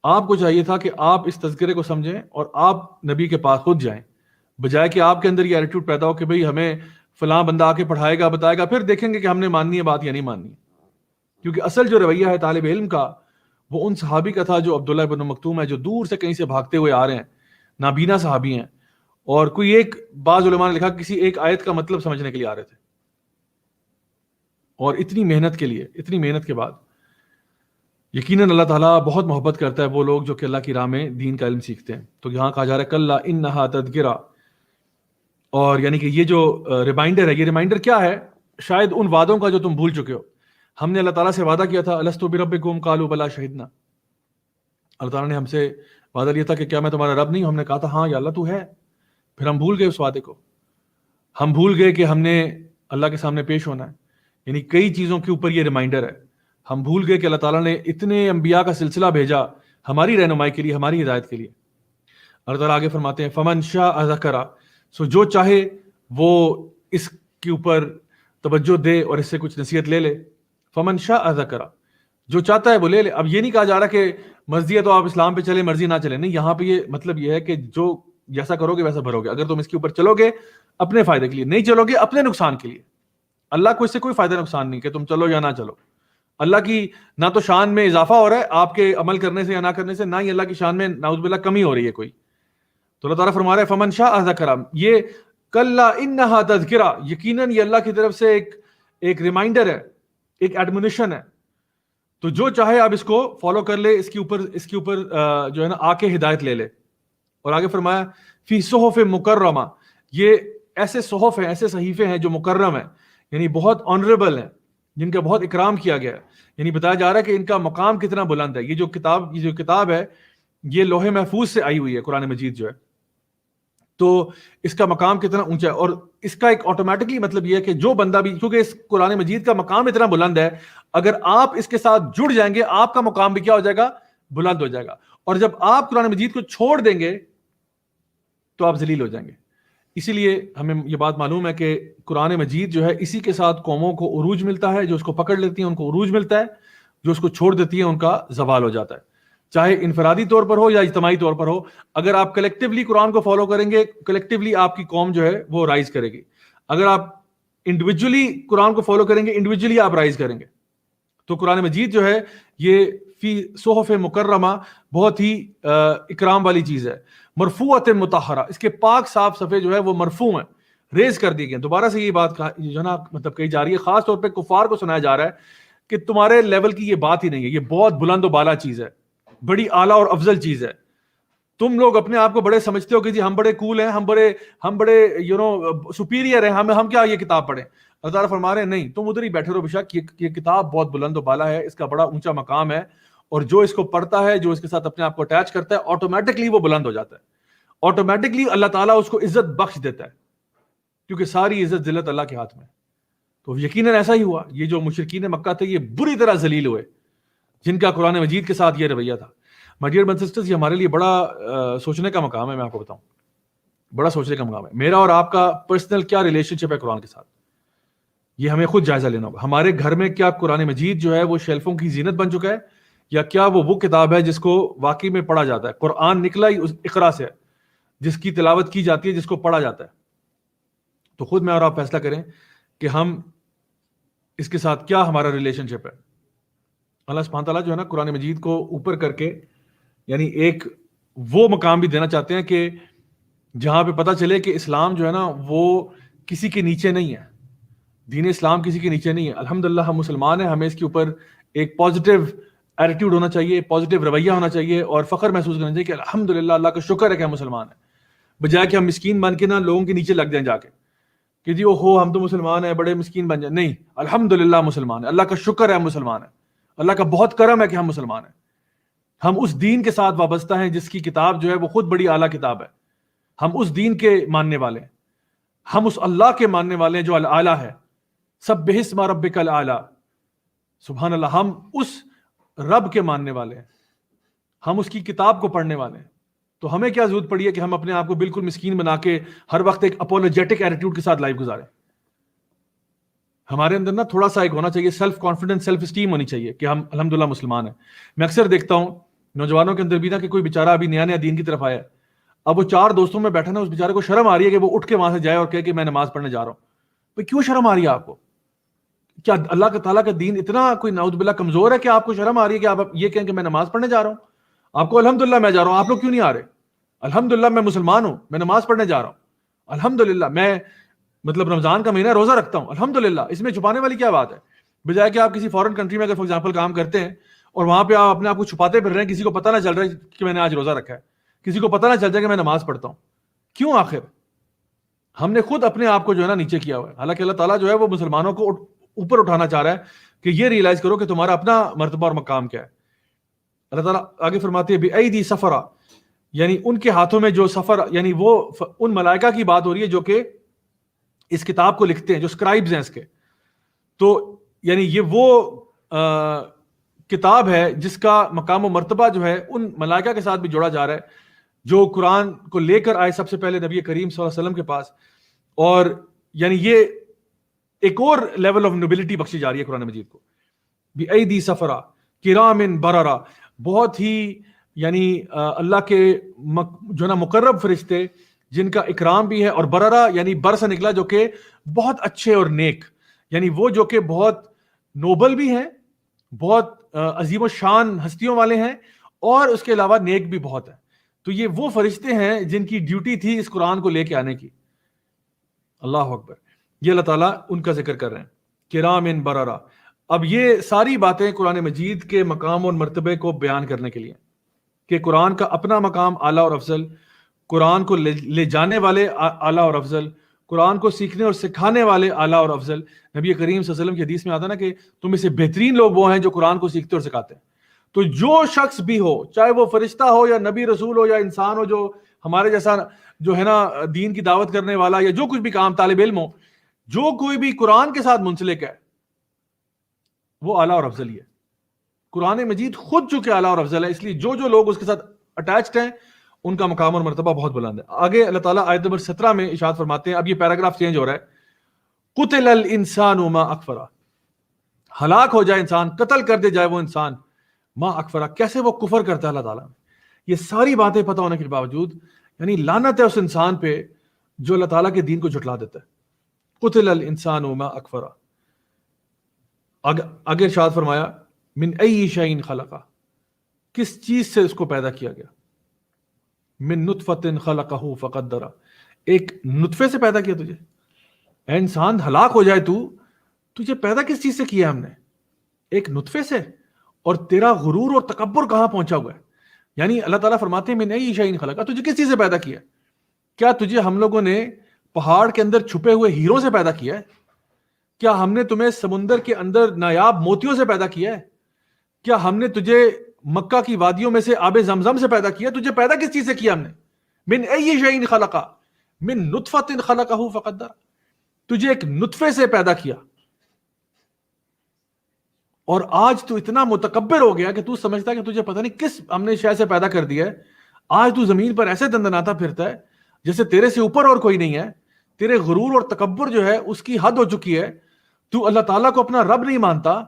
آپ کو چاہیے تھا کہ آپ اس تذکرے کو سمجھیں اور آپ نبی کے پاس خود جائیں, بجائے کہ آپ کے اندر یہ ایٹیٹیوڈ پیدا ہو کہ بھئی ہمیں فلاں بندہ آ کے پڑھائے گا بتائے گا, پھر دیکھیں گے کہ ہم نے ماننی ہے بات یا نہیں ماننی. کیونکہ اصل جو رویہ ہے طالب علم کا وہ ان صحابی کا تھا جو عبداللہ بن مکتوم ہے, جو دور سے کہیں سے بھاگتے ہوئے آ رہے ہیں, نابینا صحابی ہیں, اور کوئی ایک بعض علماء نے لکھا کسی ایک آیت کا مطلب سمجھنے کے لیے آ رہے تھے. اور اتنی محنت کے لیے, اتنی محنت کے بعد یقیناً اللہ تعالیٰ بہت محبت کرتا ہے وہ لوگ جو کہ اللہ کی راہ میں دین کا علم سیکھتے ہیں. تو یہاں کہا جا رہا ہے کلا انہا تذکرہ, اور یعنی کہ یہ جو ریمائنڈر ہے, یہ ریمائنڈر کیا ہے, شاید ان وعدوں کا جو تم بھول چکے ہو. ہم نے اللہ تعالیٰ سے وعدہ کیا تھا الستو بربکم قالوا بلا شہدنا, اللہ تعالیٰ نے ہم سے وعدہ لیا تھا کہ کیا میں تمہارا رب نہیں ہوں, ہم نے کہا تھا ہاں یا اللہ تو ہے. پھر ہم بھول گئے اس وعدے کو, ہم بھول گئے کہ ہم نے اللہ کے سامنے پیش ہونا ہے. یعنی کئی چیزوں کے اوپر یہ ریمائنڈر ہے. ہم بھول گئے کہ اللہ تعالیٰ نے اتنے انبیاء کا سلسلہ بھیجا ہماری رہنمائی کے لیے, ہماری ہدایت کے لیے. اللہ تعالیٰ آگے فرماتے ہیں فمن شاء ذکر, سو جو چاہے وہ اس کے اوپر توجہ دے اور اس سے کچھ نصیحت لے لے. فمن شاء ذکر, جو چاہتا ہے وہ لے لے. اب یہ نہیں کہا جا رہا کہ مرضی ہے تو آپ اسلام پہ چلے, مرضی نہ چلے, نہیں, یہاں پہ یہ مطلب یہ ہے کہ جو جیسا کرو گے ویسا بھرو گے. اگر تم اس کے اوپر چلو گے اپنے فائدے کے لیے, نہیں چلو گے اپنے نقصان کے لیے. اللہ کو اس سے کوئی فائدہ نقصان نہیں کہ تم چلو یا نہ چلو. اللہ کی نہ تو شان میں اضافہ ہو رہا ہے آپ کے عمل کرنے سے یا نہ کرنے سے, نہ ہی اللہ کی شان میں نعوذ باللہ کمی ہو رہی ہے کوئی. تو اللہ تعالیٰ فرما رہا ہے فمن شاء ذکر, یہ کلا انہا تذکرہ, یقیناً یہ اللہ کی طرف سے ایک ریمائنڈر ہے, ایک ایڈمونیشن ہے. تو جو چاہے آپ اس کو فالو کر لے, اس کے اوپر جو ہے نا آ کے ہدایت لے لے. اور آگے فرمایا فی صحف مکرمہ, یہ ایسے صحف ہیں, ایسے صحیفے ہیں جو مکرم ہیں, یعنی بہت آنریبل ہیں, جن کا بہت اکرام کیا گیا ہے. یعنی بتایا جا رہا ہے کہ ان کا مقام کتنا بلند ہے. یہ جو کتاب ہے یہ لوح محفوظ سے آئی ہوئی ہے, قرآن مجید جو ہے, تو اس کا مقام کتنا اونچا ہے. اور اس کا ایک آٹومیٹکلی مطلب یہ ہے کہ جو بندہ بھی, کیونکہ اس قرآن مجید کا مقام اتنا بلند ہے, اگر آپ اس کے ساتھ جڑ جائیں گے آپ کا مقام بھی کیا ہو جائے گا, بلند ہو جائے گا. اور جب آپ قرآن مجید کو چھوڑ دیں گے تو آپ ذلیل ہو جائیں گے. اسی لیے ہمیں یہ بات معلوم ہے کہ قرآن مجید جو ہے اسی کے ساتھ قوموں کو عروج ملتا ہے, جو اس کو پکڑ لیتی ہیں ان کو عروج ملتا ہے, جو اس کو چھوڑ دیتی ہیں ان کا زوال ہو جاتا ہے, چاہے انفرادی طور پر ہو یا اجتماعی طور پر ہو. اگر آپ کلیکٹیولی قرآن کو فالو کریں گے, کلیکٹیولی آپ کی قوم جو ہے وہ رائز کرے گی. اگر آپ انڈیویجولی قرآن کو فالو کریں گے, انڈیویجولی آپ رائز کریں گے. تو قرآن مجید جو ہے یہ فی صحف مکرمہ بہت ہی اکرام والی چیز ہے. مرفوعۃ مطہرہ, اس کے پاک صاف صفحے جو ہے وہ مرفوع ہیں, ریز کر دی گئے. دوبارہ سے یہ بات جو ہے نا مطلب کہی جا رہی ہے, خاص طور پہ کفار کو سنایا جا رہا ہے کہ تمہارے لیول کی یہ بات ہی نہیں ہے, یہ بہت بلند و بالا چیز ہے, بڑی اعلیٰ اور افضل چیز ہے. تم لوگ اپنے آپ کو بڑے سمجھتے ہو کہ جی ہم بڑے کول ہیں, ہم بڑے سپیریئر ہیں, ہم کیا یہ کتاب پڑھیں. اللہ تعالیٰ فرما رہے ہیں نہیں, تم ادھر ہی بیٹھے رہو, بے شک یہ کتاب بہت بلند و بالا ہے, اس کا بڑا اونچا مقام ہے, اور جو اس کو پڑھتا ہے, جو اس کے ساتھ اپنے آپ کو اٹیچ کرتا ہے, آٹومیٹکلی وہ بلند ہو جاتا ہے, آٹومیٹکلی اللہ تعالیٰ اس کو عزت بخش دیتا ہے, کیونکہ ساری عزت ذلت اللہ کے ہاتھ میں. تو یقیناً ایسا ہی ہوا. یہ جو مشرکین مکہ تھے یہ بری طرح ذلیل ہوئے, جن کا قرآن مجید کے ساتھ یہ رویہ تھا. My dear brothers and sisters, یہ ہمارے لیے بڑا سوچنے کا مقام ہے. میں آپ کو بتاؤں, بڑا سوچنے کا مقام ہے. میرا اور آپ کا پرسنل کیا ریلیشن شپ ہے قرآن کے ساتھ, یہ ہمیں خود جائزہ لینا ہوگا. ہمارے گھر میں کیا قرآن مجید جو ہے وہ شیلفوں کی زینت بن چکا ہے، یا کیا وہ کتاب ہے جس کو واقعی میں پڑھا جاتا ہے؟ قرآن نکلا ہی اقرا سے ہے، جس کی تلاوت کی جاتی ہے، جس کو پڑھا جاتا ہے. تو خود میں اور آپ فیصلہ کریں کہ ہم اس کے ساتھ کیا ہمارا ریلیشن شپ ہے. اللہ سبحانہ تعالیٰ جو ہے نا قرآن مجید کو اوپر کر کے یعنی ایک وہ مقام بھی دینا چاہتے ہیں کہ جہاں پہ پتہ چلے کہ اسلام جو ہے نا وہ کسی کے نیچے نہیں ہے، دین اسلام کسی کے نیچے نہیں ہے. الحمدللہ ہم مسلمان ہیں، ہمیں اس کے اوپر ایک پازیٹیو ایٹیٹیوڈ ہونا چاہیے، پازیٹیو رویہ ہونا چاہیے، اور فخر محسوس کرنا چاہیے کہ الحمدللہ اللہ کا شکر ہے کہ ہم مسلمان ہیں، بجائے کہ ہم مسکین بن کے نا لوگوں کے نیچے لگ جائیں جا کے کہ جی اوہو ہم تو مسلمان ہیں، بڑے مسکین بن جائیں. نہیں، الحمدللہ مسلمان ہیں، اللہ کا شکر ہے ہم مسلمان ہیں، اللہ کا بہت کرم ہے کہ ہم مسلمان ہیں. ہم اس دین کے ساتھ وابستہ ہیں جس کی کتاب جو ہے وہ خود بڑی اعلیٰ کتاب ہے. ہم اس دین کے ماننے والے ہیں، ہم اس اللہ کے ماننے والے ہیں جو الاعلیٰ ہے. سبح اسم ربک الاعلیٰ، سبحان اللہ، ہم اس رب کے ماننے والے ہیں، ہم اس کی کتاب کو پڑھنے والے ہیں. تو ہمیں کیا ضرورت پڑی ہے کہ ہم اپنے آپ کو بالکل مسکین بنا کے ہر وقت ایک اپولوجیٹک ایٹیٹیوڈ کے ساتھ لائف گزاریں. ہمارے اندر نا تھوڑا سا ایک ہونا چاہیے، سیلف کانفیڈنس، سیلف اسٹیم ہونی چاہیے کہ ہم الحمدللہ مسلمان ہیں. میں اکثر دیکھتا ہوں نوجوانوں کے اندر بھی نا کہ کوئی بیچارہ ابھی نیا نیا دین کی طرف آیا ہے، اب وہ 4 دوستوں میں بیٹھا نا، اس بیچارے کو شرم آ رہی ہے کہ وہ اٹھ کے وہاں سے جائے اور کہے کہ میں نماز پڑھنے جا رہا ہوں. بھائی کیوں شرم آ رہی ہے آپ کو؟ کیا اللہ کا تعالیٰ کا دین اتنا کوئی نعوذ باللہ کمزور ہے کہ آپ کو شرم آ رہی ہے کہ آپ یہ کہیں کہ میں نماز پڑھنے جا رہا ہوں؟ آپ کو الحمدللہ میں جا رہا ہوں، آپ لوگ کیوں نہیں آ رہے؟ الحمدللہ میں مسلمان ہوں، میں نماز پڑھنے جا رہا ہوں، الحمدللہ میں مطلب رمضان کا مہینہ روزہ رکھتا ہوں، الحمدللہ. اس میں چھپانے والی کیا بات ہے؟ بجائے کہ آپ کسی فورن کنٹری میں اگر فار ایگزامپل کام کرتے ہیں اور وہاں پہ آپ اپنے آپ کو چھپاتے پھر رہے ہیں، کسی کو پتہ نہ چل رہا ہے کہ میں نے آج روزہ رکھا ہے، کسی کو پتہ نہ چل جائے کہ میں نماز پڑھتا ہوں. کیوں؟ آخر ہم نے خود اپنے آپ کو جو ہے نا نیچے کیا ہوا ہے. حالانکہ اللہ تعالیٰ جو ہے وہ مسلمانوں کو اوپر اٹھانا چاہ رہا ہے کہ یہ ریئلائز کرو کہ تمہارا اپنا مرتبہ اور مقام کیا ہے. اللہ تعالیٰ آگے فرماتے ہیں بِأَيْدِي سَفَرَا، یعنی ان کے ہاتھوں میں جو سفر، یعنی وہ ان ملائکہ کی بات ہو رہی ہے جو کہ اس کتاب کو لکھتے ہیں، جو سکرائبز ہیں اس کے. تو یعنی یہ وہ کتاب ہے جس کا مقام و مرتبہ جو ہے ان ملائکہ کے ساتھ بھی جوڑا جا رہا ہے جو قرآن کو لے کر آئے سب سے پہلے نبی کریم صلی اللہ علیہ وسلم کے پاس. اور یعنی یہ ایک اور لیول آف نوبلٹی بخشی جا رہی ہے قرآن مجید کو. بِأَيْدِي سَفَرَا کِرَامٍ بَرَرَا، بہت ہی یعنی اللہ کے جو نا مقرب فرشتے جن کا اکرام بھی ہے، اور بررا یعنی بر سے نکلا جو کہ بہت اچھے اور نیک، یعنی وہ جو کہ بہت نوبل بھی ہیں، بہت عظیم و شان ہستیوں والے ہیں، اور اس کے علاوہ نیک بھی بہت ہیں. تو یہ وہ فرشتے ہیں جن کی ڈیوٹی تھی اس قرآن کو لے کے آنے کی. اللہ اکبر. یہ اللہ تعالیٰ ان کا ذکر کر رہے ہیں کرام بررا. اب یہ ساری باتیں قرآن مجید کے مقام اور مرتبے کو بیان کرنے کے لیے کہ قرآن کا اپنا مقام اعلیٰ اور افضل، قرآن کو لے جانے والے اعلیٰ اور افضل، قرآن کو سیکھنے اور سکھانے والے اعلیٰ اور افضل. نبی کریم صلی اللہ علیہ وسلم کی حدیث میں آتا ہے نا کہ تم میں سے بہترین لوگ وہ ہیں جو قرآن کو سیکھتے اور سکھاتے ہیں. تو جو شخص بھی ہو، چاہے وہ فرشتہ ہو یا نبی رسول ہو یا انسان ہو جو ہمارے جیسا جو ہے نا دین کی دعوت کرنے والا، یا جو کچھ بھی کام طالب علم ہو، جو کوئی بھی قرآن کے ساتھ منسلک ہے وہ اعلیٰ اور افضل ہی ہے. قرآن مجید خود چونکہ اعلیٰ اور افضل ہے، اس لیے جو لوگ اس کے ساتھ اٹیچڈ ہیں ان کا مقام اور مرتبہ بہت بلند ہے. آگے اللہ تعالیٰ آیت نمبر 17 میں ارشاد فرماتے ہیں، اب یہ پیراگراف چینج ہو رہا ہے، قتل الانسان ما اکفرا، ہلاک ہو جائے انسان، قتل کر دے جائے وہ انسان، ما اکفرا، کیسے وہ کفر کرتا ہے اللہ تعالیٰ. یہ ساری باتیں پتہ ہونے کے باوجود یعنی لعنت ہے اس انسان پہ جو اللہ تعالیٰ کے دین کو جھٹلا دیتا ہے. قتل الانسان ما اکفرا. آگے ارشاد فرمایا من ای شیء خلقہ، کس چیز سے اس کو پیدا کیا گیا. من نطفۃ خلقہ فقدر، ایک نطفے سے پیدا کیا تجھے. اے انسان ہلاک ہو جائے تجھے پیدا کس چیز سے کیا ہم نے؟ ایک نطفے سے. اور تیرا غرور اور تکبر کہاں پہنچا ہوا ہے. یعنی اللہ تعالیٰ فرماتے ہیں من ای شیء خلقہ، تجھے کس چیز سے پیدا کیا؟ کیا تجھے ہم لوگوں نے پہاڑ کے اندر چھپے ہوئے ہیروں سے پیدا کیا ہے؟ کیا ہم نے تمہیں سمندر کے اندر نایاب موتیوں سے پیدا کیا ہے؟ کیا ہم نے تجھے مکہ کی وادیوں میں سے آب زمزم سے پیدا کیا؟ تجھے پیدا کس چیز سے کیا ہم نے؟ من ای شیء خلقہ من نطفۃ خلقہ فقدر، تجھے ایک نطفے سے پیدا کیا. اور آج تو اتنا متکبر ہو گیا کہ تو سمجھتا ہے کہ تجھے پتہ نہیں کس ہم نے شے سے پیدا کر دیا ہے. آج تو زمین پر ایسے دندناتا پھرتا ہے جیسے تیرے سے اوپر اور کوئی نہیں ہے. تیرے غرور اور تکبر جو ہے اس کی حد ہو چکی ہے. تو اللہ تعالیٰ کو اپنا رب نہیں مانتا,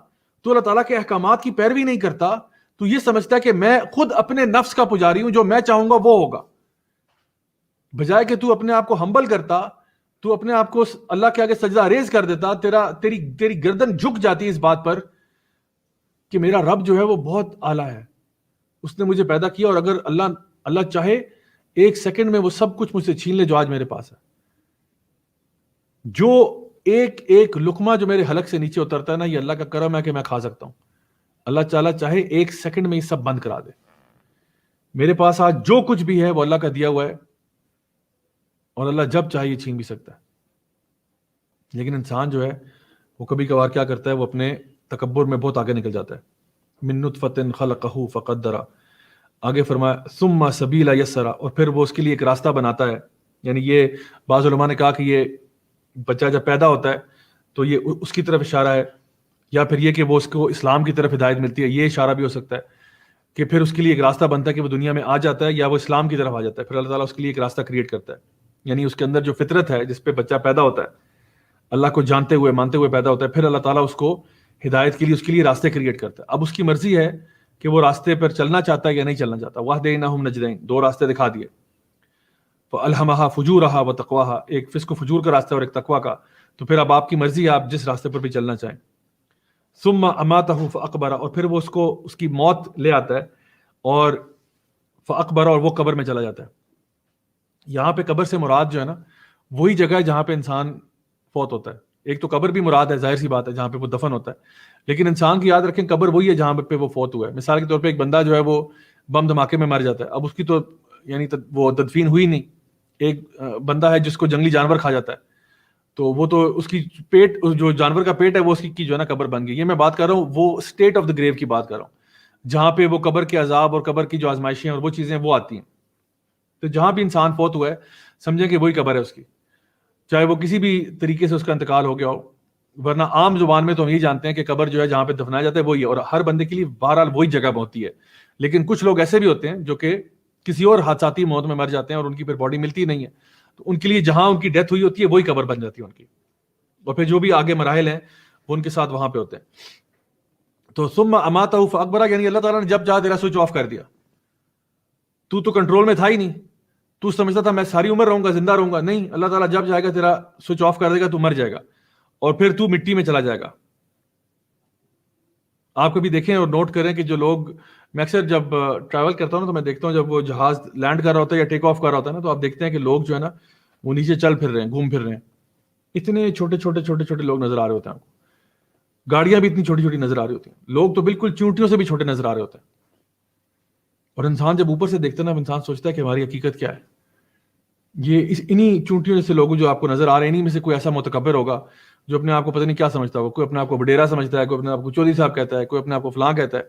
تو اللہ تعالیٰ کے احکامات کی پیروی نہیں کرتا, تو یہ سمجھتا ہے کہ میں خود اپنے نفس کا پجاری ہوں, جو میں چاہوں گا وہ ہوگا, بجائے کہ تو اپنے آپ کو ہمبل کرتا, تو اپنے آپ کو اللہ کے آگے سجدہ ریز کر دیتا, تیری گردن جھک جاتی اس بات پر کہ میرا رب جو ہے وہ بہت اعلیٰ ہے, اس نے مجھے پیدا کیا, اور اگر اللہ چاہے ایک سیکنڈ میں وہ سب کچھ مجھ سے چھین لے جو آج میرے پاس ہے. جو ایک ایک لقمہ جو میرے حلق سے نیچے اترتا ہے نا, یہ اللہ کا کرم ہے کہ میں کھا سکتا ہوں. اللہ تعالیٰ چاہے ایک سیکنڈ میں یہ سب بند کرا دے. میرے پاس آج جو کچھ بھی ہے وہ اللہ کا دیا ہوا ہے, اور اللہ جب چاہے یہ چھین بھی سکتا ہے. لیکن انسان جو ہے وہ کبھی کبھار کیا کرتا ہے, وہ اپنے تکبر میں بہت آگے نکل جاتا ہے. من نطفۃ خلقہ فقدرہ, آگے فرمایا ثم سبیل یسرہ, اور پھر وہ اس کے لیے ایک راستہ بناتا ہے. یعنی یہ بعض علماء نے کہا کہ یہ بچہ جب پیدا ہوتا ہے تو یہ اس کی طرف اشارہ ہے, یا پھر یہ کہ وہ اس کو اسلام کی طرف ہدایت ملتی ہے, یہ اشارہ بھی ہو سکتا ہے کہ پھر اس کے لیے ایک راستہ بنتا ہے کہ وہ دنیا میں آ جاتا ہے, یا وہ اسلام کی طرف آ جاتا ہے, پھر اللہ تعالیٰ اس کے لیے ایک راستہ کریٹ کرتا ہے. یعنی اس کے اندر جو فطرت ہے جس پہ بچہ پیدا ہوتا ہے, اللہ کو جانتے ہوئے مانتے ہوئے پیدا ہوتا ہے, پھر اللہ تعالیٰ اس کو ہدایت کے لیے اس کے لیے راستے کریٹ کرتا ہے. اب اس کی مرضی ہے کہ وہ راستے پر چلنا چاہتا ہے یا نہیں چلنا چاہتا. وَهْدَيْنَاهُمْ نَجْدَيْنِ, دو راستے دکھا دیے. فَأَلْهَمَهَا فُجُورَهَا وَتَقْوَاهَا, ایک فسق و فجور کا راستہ اور ایک تقویٰ کا. تو پھر اب آپ کی مرضی ہے, آپ جس راستے پر بھی چلنا چاہیں. ثُمَّ أَمَاتَهُ فَأَقْبَرَ, اور پھر وہ اس کی موت لے آتا ہے, اور فَأَقْبَرَ, اور وہ قبر میں چلا جاتا ہے. یہاں پہ قبر سے مراد جو ہے نا, وہی جگہ ہے جہاں پہ انسان فوت ہوتا ہے. ایک تو قبر بھی مراد ہے, ظاہر سی بات ہے, جہاں پہ وہ دفن ہوتا ہے, لیکن انسان کی یاد رکھیں قبر وہی ہے جہاں پہ وہ فوت ہوا ہے. مثال کے طور پہ ایک بندہ جو ہے وہ بم دھماکے میں مر جاتا ہے, اب اس کی تو یعنی وہ تدفین ہوئی نہیں. ایک بندہ ہے جس کو جنگلی جانور کھا جاتا ہے, تو وہ تو اس کی پیٹ, جو جانور کا پیٹ ہے وہ اس کی جو ہے نا قبر بن گئی. یہ میں بات کر رہا ہوں وہ اسٹیٹ آف دا گریو کی بات کر رہا ہوں, جہاں پہ وہ قبر کے عذاب اور قبر کی جو آزمائشیں اور وہ چیزیں وہ آتی ہیں. تو جہاں بھی انسان فوت ہوا ہے سمجھیں کہ وہی قبر ہے اس کی, چاہے وہ کسی بھی طریقے سے اس کا انتقال ہو گیا ہو. ورنہ عام زبان میں تو ہم یہی جانتے ہیں کہ قبر جو ہے جہاں پہ دفنایا جاتا ہے وہی ہے, اور ہر بندے کے لیے بہرحال وہی جگہ ہوتی ہے. لیکن کچھ لوگ ایسے بھی ہوتے ہیں جو کہ کسی اور حادثاتی موت میں مر جاتے ہیں اور ان کی پھر باڈی ملتی نہیں ہے, تو ان کے لیے جہاں ان کی ڈیتھ ہوئی ہوتی ہے وہی قبر بن جاتی ہے ان کی, اور پھر جو بھی آگے مراحل ہیں وہ ان کے ساتھ وہاں پہ ہوتے ہیں. تو ثم اماتہ فاکبرہ, یعنی اللہ تعالیٰ نے جب چاہا تیرا سوئچ آف کر دیا. تو کنٹرول میں تھا ہی نہیں, تو سمجھتا تھا میں ساری عمر رہوں گا, زندہ رہوں گا. نہیں, اللہ تعالیٰ جب جائے گا تیرا سوئچ آف کر دے گا, تو مر جائے گا, اور پھر تو مٹی میں چلا جائے گا. آپ کبھی دیکھیں اور نوٹ کریں کہ جو لوگ, میں اکثر جب ٹریول کرتا ہوں نا تو میں دیکھتا ہوں جب وہ جہاز لینڈ کر رہا ہوتا ہے یا ٹیک آف کر رہا ہوتا ہے نا, تو آپ دیکھتے ہیں کہ لوگ جو ہے نا وہ نیچے چل پھر رہے ہیں, گھوم پھر رہے ہیں. اتنے چھوٹے چھوٹے لوگ نظر آ رہے ہوتے ہیں آپ کو. گاڑیاں بھی اتنی چھوٹی چھوٹی نظر آ رہی ہوتی ہیں. لوگ تو بالکل چونٹیوں سے بھی چھوٹے نظر آ رہے ہوتے ہیں. اور انسان جب اوپر سے دیکھتا ہے نا, انسان سوچتا ہے کہ ہماری حقیقت کیا ہے. یہ انہی چونٹیوں سے لوگ جو آپ کو نظر آ رہے ہیں, انہی میں سے کوئی ایسا متکبر ہوگا جو اپنے آپ کو پتہ نہیں کیا سمجھتا ہوگا. کوئی اپنے آپ کو وڈیرا سمجھتا ہے, کوئی اپنے آپ کو چودھری صاحب کہتا ہے, کوئی اپنے آپ کو فلاں کہتا ہے.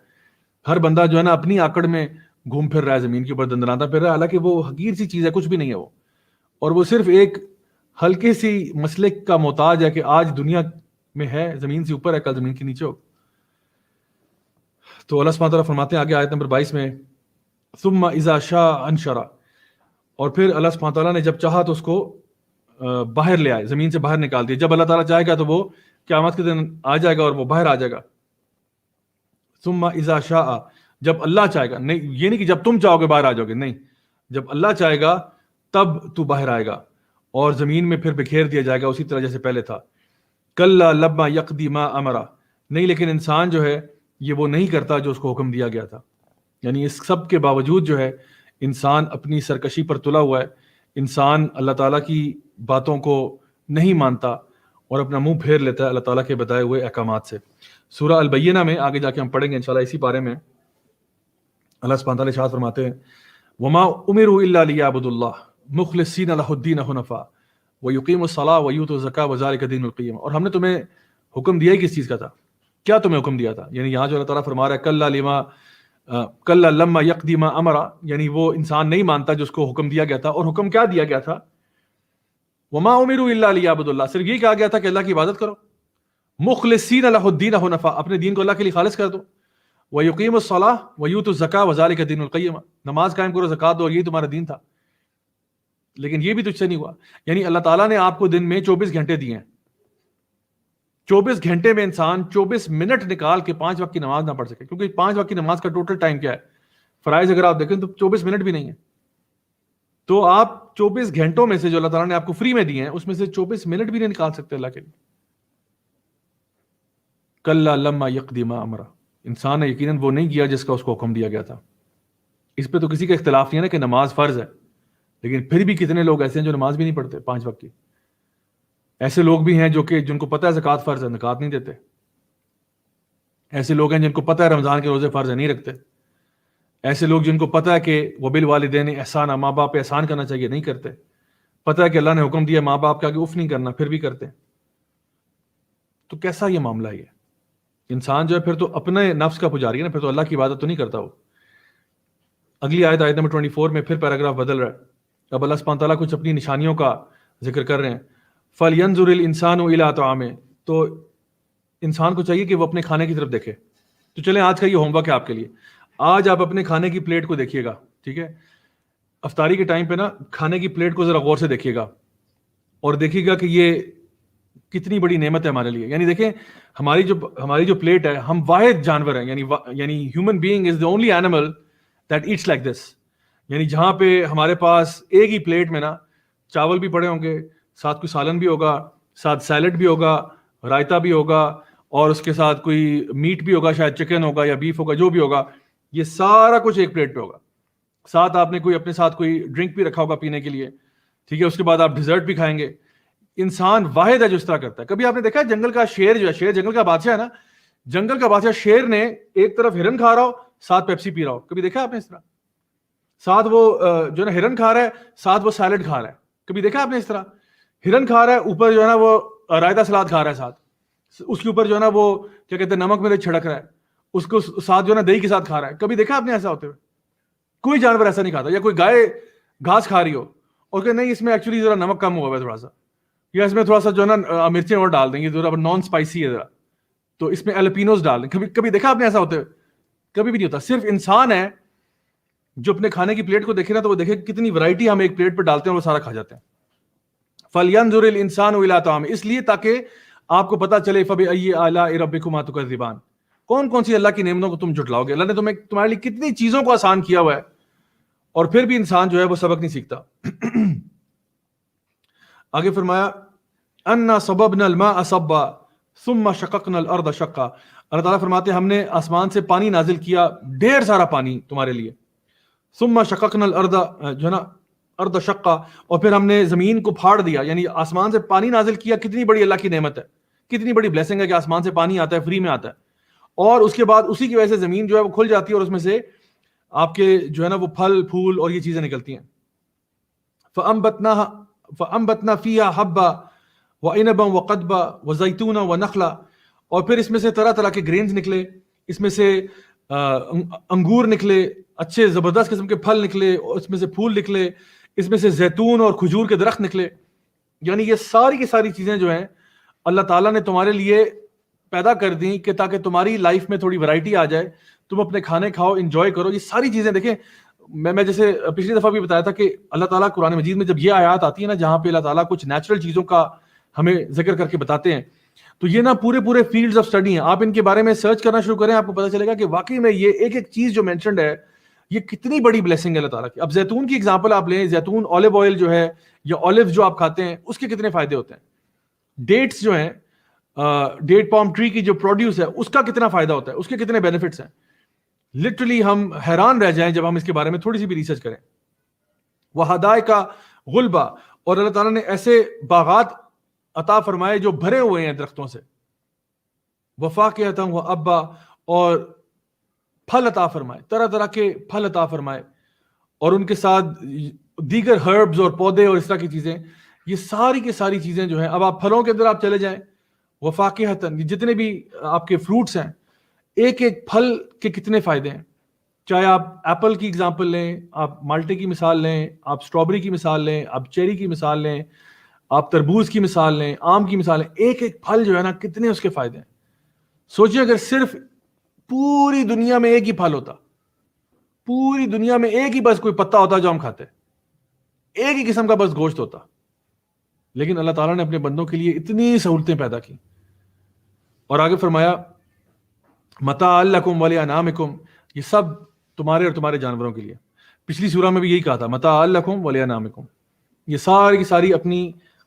ہر بندہ جو ہے نا اپنی آکڑ میں گھوم پھر رہا ہے, زمین کے اوپر دندناتا پھر رہا ہے, حالانکہ وہ حقیر سی چیز ہے, کچھ بھی نہیں ہے وہ. اور وہ صرف ایک ہلکے سی مسلک کا محتاج ہے کہ آج دنیا میں ہے, زمین سے اوپر ہے, کل زمین کے نیچے ہو. تو اللہ سبحانہ تعالیٰ فرماتے ہیں آگے آیت نمبر 22 میں, ثم اذا شاء انشرہ, اور پھر اللہ سبحانہ تعالیٰ نے جب چاہا تو اس کو باہر لے آئے, زمین سے باہر نکال دیا. جب اللہ تعالیٰ چاہے گا تو وہ قیامت کے دن آ جائے گا اور وہ باہر آ جائے گا. ثم اذا شاء, جب اللہ چاہے گا, نہیں یہ نہیں کہ جب تم چاہو گے باہر آ جاؤ گے, نہیں, جب اللہ چاہے گا تب تو باہر آئے گا, اور زمین میں پھر بکھیر دیا جائے گا اسی طرح جیسے پہلے تھا. کلا لما یقضی ما امرا, نہیں, لیکن انسان جو ہے یہ وہ نہیں کرتا جو اس کو حکم دیا گیا تھا. یعنی اس سب کے باوجود جو ہے انسان اپنی سرکشی پر تلا ہوا ہے. انسان اللہ تعالیٰ کی باتوں کو نہیں مانتا اور اپنا منہ پھیر لیتا ہے اللہ تعالیٰ کے بتائے ہوئے احکامات سے. سورہ البینہ میں آگے جا کے ہم پڑھیں گے انشاءاللہ اسی بارے میں. اللہ سبحانہ تعالیٰ ارشاد فرماتے ہیں, وما امروا الا ليعبدوا الله مخلصین له الدین حنفاء ویقیموا الصلاۃ ویؤتوا الزکاۃ وذلک دین القیم. اور ہم نے تمہیں حکم دیا ہی کس چیز کا تھا, کیا تمہیں حکم دیا تھا؟ یعنی یہاں جو اللہ تعالیٰ فرما رہا ہے کلا لما یقضی ما امرا, یعنی وہ انسان نہیں مانتا جو اس کو حکم دیا گیا تھا. اور حکم کیا دیا گیا تھا؟ وما امروا الا ليعبدوا الله, صرف یہ کہا گیا تھا کہ اللہ کی عبادت کرو. مخلصین له الدین حنفاء, اپنے دین کو اللہ کے لیے خالص کر دو. ویقیموا الصلاۃ ویؤتوا الزکاۃ وذلک دین القیم, نماز قائم کرو, زکات دو, اور یہی تمہارا دین تھا. لیکن یہ بھی تجھ سے نہیں ہوا. یعنی اللہ تعالیٰ نے آپ کو دن میں 24 گھنٹے دیے ہیں, 24 گھنٹے میں انسان 24 منٹ نکال کے 5 وقت کی نماز نہ پڑھ سکے، کیونکہ 5 وقت کی نماز کا ٹوٹل ٹائم کیا ہے؟ فرائض اگر آپ دیکھیں تو 24 منٹ بھی نہیں ہے. تو آپ 24 گھنٹوں میں سے جو اللہ تعالیٰ نے آپ کو فری میں دیے ہیں اس میں سے 24 منٹ بھی نہیں نکال سکتے اللہ کے لیے. کلا لما یقضی ما امرہ، انسان نے یقیناً وہ نہیں کیا جس کا اس کو حکم دیا گیا تھا. اس پہ تو کسی کا اختلاف نہیں ہے نا کہ نماز فرض ہے، لیکن پھر بھی کتنے لوگ ایسے ہیں جو نماز بھی نہیں پڑھتے 5 وقت کی. ایسے لوگ بھی ہیں جو کہ جن کو پتہ ہے زکوٰۃ فرض ہے، زکوٰۃ نہیں دیتے. ایسے لوگ ہیں جن کو پتہ ہے رمضان کے روزے فرض ہے، نہیں رکھتے. ایسے لوگ جن کو پتہ ہے کہ وبالوالدین احسان، ماں باپ پہ احسان کرنا چاہیے، نہیں کرتے. پتہ ہے کہ اللہ نے حکم دیا ماں باپ کے آگے اف نہیں کرنا، پھر بھی کرتے. تو کیسا یہ معاملہ ہے؟ انسان جو ہے پھر تو اپنے نفس کا پجاری ہے نا، پھر تو اللہ کی عبادت تو نہیں کرتا وہ. اگلی آیت نمبر 24 میں پھر پیراگراف بدل رہا ہے. اب اللہ سبحانہ تعالیٰ کچھ اپنی نشانیوں کا ذکر کر رہے ہیں. فَلْيَنْظُرِ الْإِنسَانُ إِلَىٰ طَعَامِهِ، تو انسان کو چاہیے کہ وہ اپنے کھانے کی طرف دیکھے. تو چلیں آج کا یہ ہوم ورک ہے آپ کے لیے. آج آپ اپنے کھانے کی پلیٹ کو دیکھیے گا، ٹھیک ہے؟ افطاری کے ٹائم پہ نا کھانے کی پلیٹ کو ذرا غور سے دیکھیے گا اور دیکھیے گا کہ یہ کتنی بڑی نعمت ہے ہمارے لیے. یعنی دیکھیں ہماری جو پلیٹ ہے، ہم واحد جانور ہیں، یعنی human being is the only animal that eats like this. یعنی جہاں پہ ہمارے پاس ایک ہی پلیٹ میں نا چاول بھی پڑے ہوں گے، ساتھ کوئی سالن بھی ہوگا، ساتھ سیلڈ بھی ہوگا، رائتا بھی ہوگا، اور اس کے ساتھ کوئی میٹ بھی ہوگا، شاید چکن ہوگا یا بیف ہوگا، جو بھی ہوگا، یہ سارا کچھ ایک پلیٹ پہ ہوگا. ساتھ آپ نے اپنے ساتھ کوئی ڈرنک بھی رکھا ہوگا پینے کے لیے، ٹھیک ہے؟ اس کے بعد آپ ڈیزرٹ بھی کھائیں گے. انسان واحد ہے جو اس طرح کرتا ہے. کبھی آپ نے دیکھا ہے جنگل کا شیر جو ہے، شیر جنگل کا بادشاہ ہے نا، جنگل کا بادشاہ شیر نے ایک طرف ہرن کھا رہا ہو، ساتھ پیپسی پی رہا ہو. کبھی دیکھا آپ نے اس طرح؟ ساتھ وہ جو ہے نا ہرن کھا رہا ہے، ساتھ وہ سیلڈ کھا رہا ہے. کبھی دیکھا آپ نے اس طرح؟ ہرن کھا رہا ہے، اوپر جو ہے نا وہ رائتا سلاد کھا رہا ہے، ساتھ اس کے اوپر جو ہے نا وہ کیا کہتے ہیں نمک مرچ چھڑک رہا ہے، اس کو ساتھ جو ہے نا دہی کے ساتھ کھا رہا ہے. کبھی دیکھا آپ نے ایسا ہوتے ہوئے؟ کوئی جانور ایسا نہیں کھاتا. یا کوئی گائے گھاس کھا رہی ہو اور کہ نہیں اس میں ایکچولی ذرا نمک کم ہوا ہے تھوڑا سا، یا اس میں تھوڑا سا جو ہے نا مرچیں اور ڈال دیں گے، ذرا نان اسپائسی ہے ذرا، تو اس میں الپینوز ڈال دیں. کبھی دیکھا آپ نے ایسا ہوتے ہوئے؟ کبھی بھی نہیں ہوتا. صرف انسان ہے جو اپنے کھانے کی پلیٹ کو دیکھے نا تو وہ دیکھے کتنی ورائٹی ہم ایک پلیٹ پہ ڈالتے ہیں اور وہ سارا کھا جاتے ہیں. فَلْيَنْظُرِ الْإِنسَانُ إِلَىٰ طَعَامِهِ، اس لیے تاکہ آپ کو پتا چلے فَبِأَيِّ آلَاءِ رَبِّكُمَا تُكَذِّبَانِ، کون کون سی اللہ کی نعمتوں کو تم جھٹلاؤ گے. اللہ نے تمہارے لیے کتنی چیزوں کو آسان کیا ہوا ہے، اور پھر بھی انسان جو ہے وہ سبق نہیں سیکھتا. آگے فرمایا اَنَّا صَبَبْنَا الْمَاءَ صَبًّا ثُمَّ شَقَقْنَا الْأَرْضَ شَقًّا. اللہ تعالیٰ فرماتے ہیں ہم نے آسمان سے پانی نازل کیا، ڈھیر سارا پانی تمہارے لیے. ثُمَّ شَقَقْنَا الْأَرْضَ جو ہے نا ارض شقا، اور پھر ہم نے زمین کو پھاڑ دیا. یعنی آسمان سے پانی نازل کیا، کتنی بڑی اللہ کی نعمت ہے، کتنی بڑی بلیسنگ ہے کہ آسمان سے پانی آتا ہے، فری میں آتا ہے. اور اس کے بعد اسی کی وجہ سے زمین جو ہے وہ کھل جاتی ہے اور اس میں سے آپ کے جو ہے نا وہ پھل پھول اور یہ چیزیں نکلتی ہیں. فَأَنبَتْنَا فِيهَا حَبًّا وَعِنَبًا وَقَضْبًا وَزَيْتُونًا وَنَخْلًا، اور پھر اس میں سے طرح طرح کے گرینز نکلے، اس میں سے انگور نکلے، اچھے زبردست قسم کے پھل نکلے، اور اس میں سے پھول نکلے، اس میں سے زیتون اور کھجور کے درخت نکلے. یعنی یہ ساری کی ساری چیزیں جو ہیں اللہ تعالیٰ نے تمہارے لیے پیدا کر دیں کہ تاکہ تمہاری لائف میں تھوڑی ورائٹی آ جائے، تم اپنے کھانے کھاؤ، انجوائے کرو. یہ ساری چیزیں دیکھیں، میں جیسے پچھلی دفعہ بھی بتایا تھا کہ اللہ تعالیٰ قرآن مجید میں جب یہ آیات آتی ہیں نا جہاں پہ اللہ تعالیٰ کچھ نیچرل چیزوں کا ہمیں ذکر کر کے بتاتے ہیں، تو یہ نا پورے فیلڈز آف اسٹڈی ہیں. آپ ان کے بارے میں سرچ کرنا شروع کریں، آپ کو پتہ چلے گا کہ واقعی میں یہ ایک چیز جو مینشنڈ ہے یہ کتنی بڑی بلیسنگ ہے اللہ تعالیٰ کی. اب زیتون کی اگزامپل آپ لیں، زیتون آلیو آئل جو ہے یا آلیو جو آپ کھاتے ہیں اس کے کتنے فائدے ہوتے ہیں. ڈیٹس جو ہیں، ڈیٹ پام ٹری کی جو پروڈیوس ہے اس کا کتنا فائدہ ہوتا ہے، اس کے کتنے بینیفٹس ہیں. لٹرلی ہم حیران رہ جائیں جب ہم اس کے بارے میں تھوڑی سی بھی ریسرچ کریں. وَحَدَائِقَ غُلْبًا، اور اللہ تعالیٰ نے ایسے باغات عطا فرمائے جو بھرے ہوئے ہیں درختوں سے. وَفَاكِهَةً وَأَبًّا، اور پھل عطا فرمائے، طرح طرح کے پھل عطا فرمائے، اور ان کے ساتھ دیگر ہربز اور پودے اور اس طرح کی چیزیں. یہ ساری کی ساری چیزیں جو ہیں، اب آپ پھلوں کے اندر آپ چلے جائیں، وفاقہتاً، جتنے بھی آپ کے فروٹس ہیں، ایک ایک پھل کے کتنے فائدے ہیں. چاہے آپ ایپل کی اگزامپل لیں، آپ مالٹے کی مثال لیں، آپ اسٹرابری کی مثال لیں، آپ چیری کی مثال لیں، آپ تربوز کی مثال لیں، آم کی مثال لیں، ایک ایک پھل جو ہے نا کتنے اس کے فائدے ہیں. سوچیں اگر صرف پوری دنیا میں ایک ہی پھل ہوتا، پوری دنیا میں ایک ہی بس کوئی پتا ہوتا جو ہم کھاتے، ایک ہی قسم کا بس گوشت ہوتا، لیکن اللہ تعالیٰ نے اپنے بندوں کے لیے اتنی سہولتیں پیدا کی. اور آگے فرمایا متاع لکم ولانعامکم، یہ سب تمہارے اور تمہارے جانوروں کے لیے. پچھلی سورہ میں بھی یہی کہا تھا متاع لکم ولانعامکم. یہ ساری کی ساری اپنی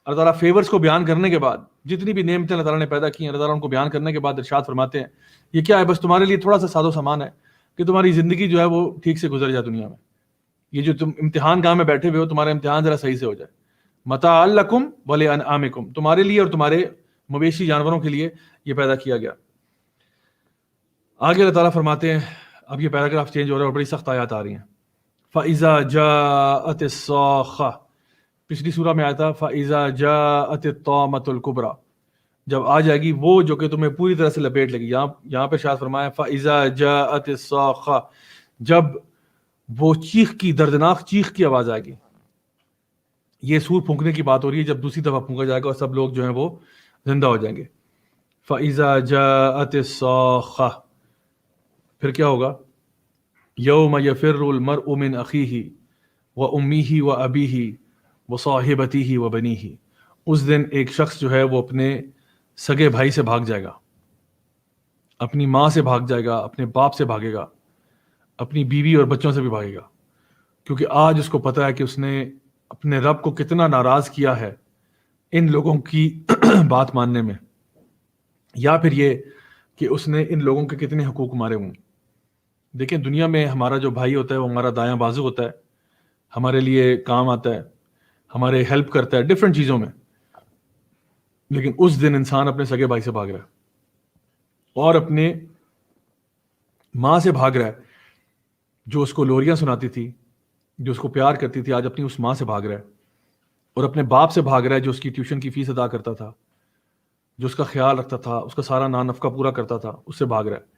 اللہ تعالیٰ فیورز کو بیان کرنے کے بعد، جتنی بھی نعمتیں اللہ تعالیٰ نے پیدا کی ہیں، اللہ تعالیٰ ان کو بیان کرنے کے بعد ارشاد فرماتے ہیں یہ کیا ہے، بس تمہارے لیے تھوڑا سا ساز و سامان ہے کہ تمہاری زندگی جو ہے وہ ٹھیک سے گزر جائے دنیا میں. یہ جو تم امتحان گاہ میں بیٹھے ہوئے ہو، تمہارا امتحان ذرا صحیح سے ہو جائے. متاع لکم ولانعامکم، تمہارے لیے اور تمہارے مویشی جانوروں کے لیے یہ پیدا کیا گیا. آگے اللہ تعالیٰ فرماتے ہیں، اب یہ پیراگراف چینج ہو رہا ہے اور بڑی سخت آیات آ رہی ہیں. فَإِذَا جَاءَتِ الصَّاخَّةُ، پچھلی سورہ میں آیا تھا فَإِذَا جَاءَتِ الطَّامَّةُ الْكُبْرَى، جب آ جائے گی وہ جو کہ تمہیں پوری طرح سے لپیٹ لے گی. یہاں پہ شاید فرمایا فَإِذَا جَاءَتِ الصَّاخَّةُ، جب وہ چیخ کی، دردناک چیخ کی آواز آئے گی. یہ سور پھونکنے کی بات ہو رہی ہے، جب دوسری دفعہ پھونکا جائے گا اور سب لوگ جو ہیں وہ زندہ ہو جائیں گے. فَإِذَا جَاءَتِ الصَّاخَّةُ، پھر کیا ہوگا؟ یوم یفر المرء من اخیہ وامہ وابیہ وصاحبتہ وبنیہ، اس دن ایک شخص جو ہے وہ اپنے سگے بھائی سے بھاگ جائے گا، اپنی ماں سے بھاگ جائے گا، اپنے باپ سے بھاگے گا، اپنی بیوی اور بچوں سے بھی بھاگے گا، کیونکہ آج اس کو پتہ ہے کہ اس نے اپنے رب کو کتنا ناراض کیا ہے ان لوگوں کی بات ماننے میں، یا پھر یہ کہ اس نے ان لوگوں کے کتنے حقوق مارے ہوں. دیکھیں دنیا میں ہمارا جو بھائی ہوتا ہے وہ ہمارا دایاں بازو ہوتا ہے، ہمارے لیے کام آتا ہے، ہمارے ہیلپ کرتا ہے ڈفرینٹ چیزوں میں. لیکن اس دن انسان اپنے سگے بھائی سے بھاگ رہا ہے اور اپنے ماں سے بھاگ رہا ہے جو اس کو لوریاں سناتی تھی، جو اس کو پیار کرتی تھی، آج اپنی اس ماں سے بھاگ رہا ہے. اور اپنے باپ سے بھاگ رہا ہے جو اس کی ٹیوشن کی فیس ادا کرتا تھا، جو اس کا خیال رکھتا تھا، اس کا سارا نان نفقہ پورا کرتا تھا، اس سے بھاگ رہا ہے.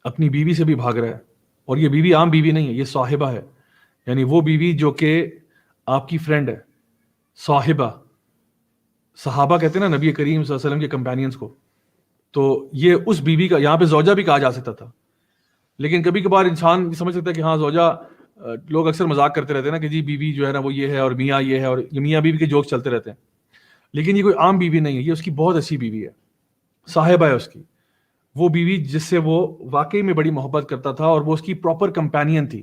اپنی بیوی سے بھی بھاگ رہا ہے، اور یہ بیوی عام بیوی نہیں ہے، یہ صاحبہ ہے، یعنی وہ بیوی جو کہ آپ کی فرینڈ ہے. صاحبہ، صحابہ کہتے ہیں نا نبی کریم صلی اللہ علیہ وسلم کے کمپینینز کو، تو یہ اس بیوی کا، یہاں پہ زوجہ بھی کہا جا سکتا تھا. لیکن کبھی کبھار انسان سمجھ سکتا ہے کہ ہاں زوجہ، لوگ اکثر مذاق کرتے رہتے ہیں نا کہ جی بیوی جو ہے نا وہ یہ ہے اور میاں یہ ہے، اور یہ میاں بیوی کے جوک چلتے رہتے ہیں. لیکن یہ کوئی عام بیوی نہیں ہے، یہ اس کی بہت اچھی بیوی ہے، صاحبہ ہے اس کی. وہ بیوی جس سے وہ واقعی میں بڑی محبت کرتا تھا، اور وہ اس کی پراپر کمپینین تھی،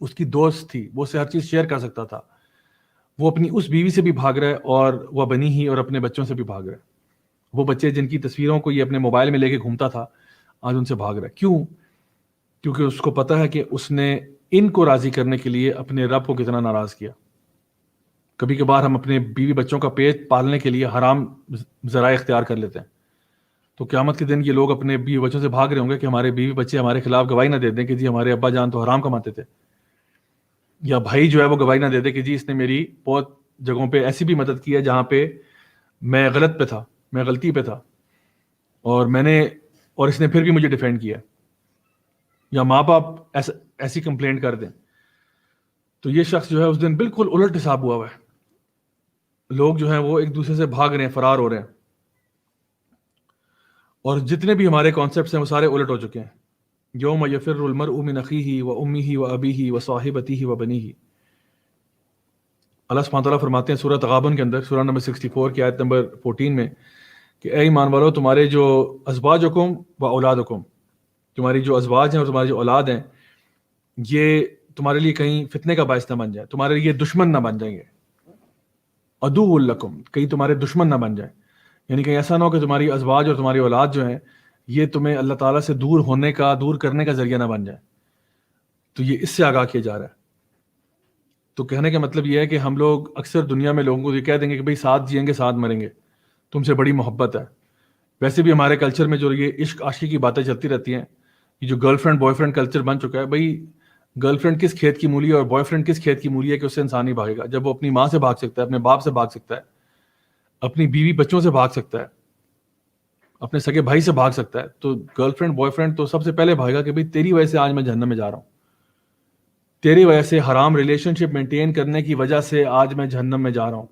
اس کی دوست تھی، وہ اسے ہر چیز شیئر کر سکتا تھا. وہ اپنی اس بیوی سے بھی بھاگ رہا ہے، اور وہ بنی ہی، اور اپنے بچوں سے بھی بھاگ رہا ہے. وہ بچے جن کی تصویروں کو یہ اپنے موبائل میں لے کے گھومتا تھا، آج ان سے بھاگ رہا ہے. کیوں؟ کیونکہ اس کو پتہ ہے کہ اس نے ان کو راضی کرنے کے لیے اپنے رب کو کتنا ناراض کیا. کبھی کبھار ہم اپنے بیوی بچوں کا پیٹ پالنے کے لیے حرام ذرائع اختیار کر لیتے ہیں. تو قیامت کے دن یہ لوگ اپنے بیوی بچوں سے بھاگ رہے ہوں گے کہ ہمارے بیوی بچے ہمارے خلاف گواہی نہ دے دیں کہ جی ہمارے ابا جان تو حرام کماتے تھے، یا بھائی جو ہے وہ گواہی نہ دے دے کہ جی اس نے میری بہت جگہوں پہ ایسی بھی مدد کی ہے جہاں پہ میں غلط پہ تھا، میں غلطی پہ تھا، اور اس نے پھر بھی مجھے ڈیفینڈ کیا. یا ماں باپ ایسی کمپلینٹ کر دیں. تو یہ شخص جو ہے اس دن بالکل الٹ حساب ہوا ہے. لوگ جو ہیں وہ ایک دوسرے سے بھاگ رہے ہیں، فرار ہو رہے ہیں، اور جتنے بھی ہمارے کانسیپٹس ہیں وہ سارے الٹ ہو چکے ہیں. یوم یفر المرء من اخیہ وامہ وابیہ وصاحبتہ وبنیہ. اللہ سبحانہ تعالیٰ فرماتے ہیں سورہ تغابن کے اندر، سورہ نمبر 64 کی آیت نمبر 14 میں کہ اے ایمان والو، تمہارے جو ازواجکم و اولادکم، تمہاری جو ازواج ہیں اور تمہاری جو اولاد ہیں، یہ تمہارے لیے کہیں فتنے کا باعث نہ بن جائے، تمہارے لیے دشمن نہ بن جائیں گے. عدو لکم، کہیں تمہارے دشمن نہ بن جائیں، یعنی کہیں ایسا نہ ہو کہ تمہاری ازواج اور تمہاری اولاد جو ہیں یہ تمہیں اللہ تعالیٰ سے دور کرنے کا ذریعہ نہ بن جائے. تو یہ اس سے آگاہ کیا جا رہا ہے. تو کہنے کا مطلب یہ ہے کہ ہم لوگ اکثر دنیا میں لوگوں کو یہ کہہ دیں گے کہ بھئی ساتھ جئیں گے ساتھ مریں گے، تم سے بڑی محبت ہے. ویسے بھی ہمارے کلچر میں جو یہ عشق عاشقی کی باتیں چلتی رہتی ہیں، یہ جو girlfriend boyfriend culture بن چکا ہے، بھئی گرل فرینڈ کس کھیت کی مولی ہے اور بوائے فرینڈ کس کھیت کی مولی ہے کہ اس سے انسان نہیں بھاگے گا. جب وہ اپنی ماں سے بھاگ سکتا ہے، اپنے باپ سے بھاگ سکتا ہے، اپنی بیوی بچوں سے بھاگ سکتا ہے، اپنے سگے بھائی سے بھاگ سکتا ہے، تو گرل فرینڈ بوائے فرینڈ تو سب سے پہلے بھاگے گا کہ بھئی تیری وجہ سے آج میں جہنم میں جا رہا ہوں، تیری وجہ سے حرام ریلیشن شپ مینٹین کرنے کی وجہ سے آج میں جہنم میں جا رہا ہوں.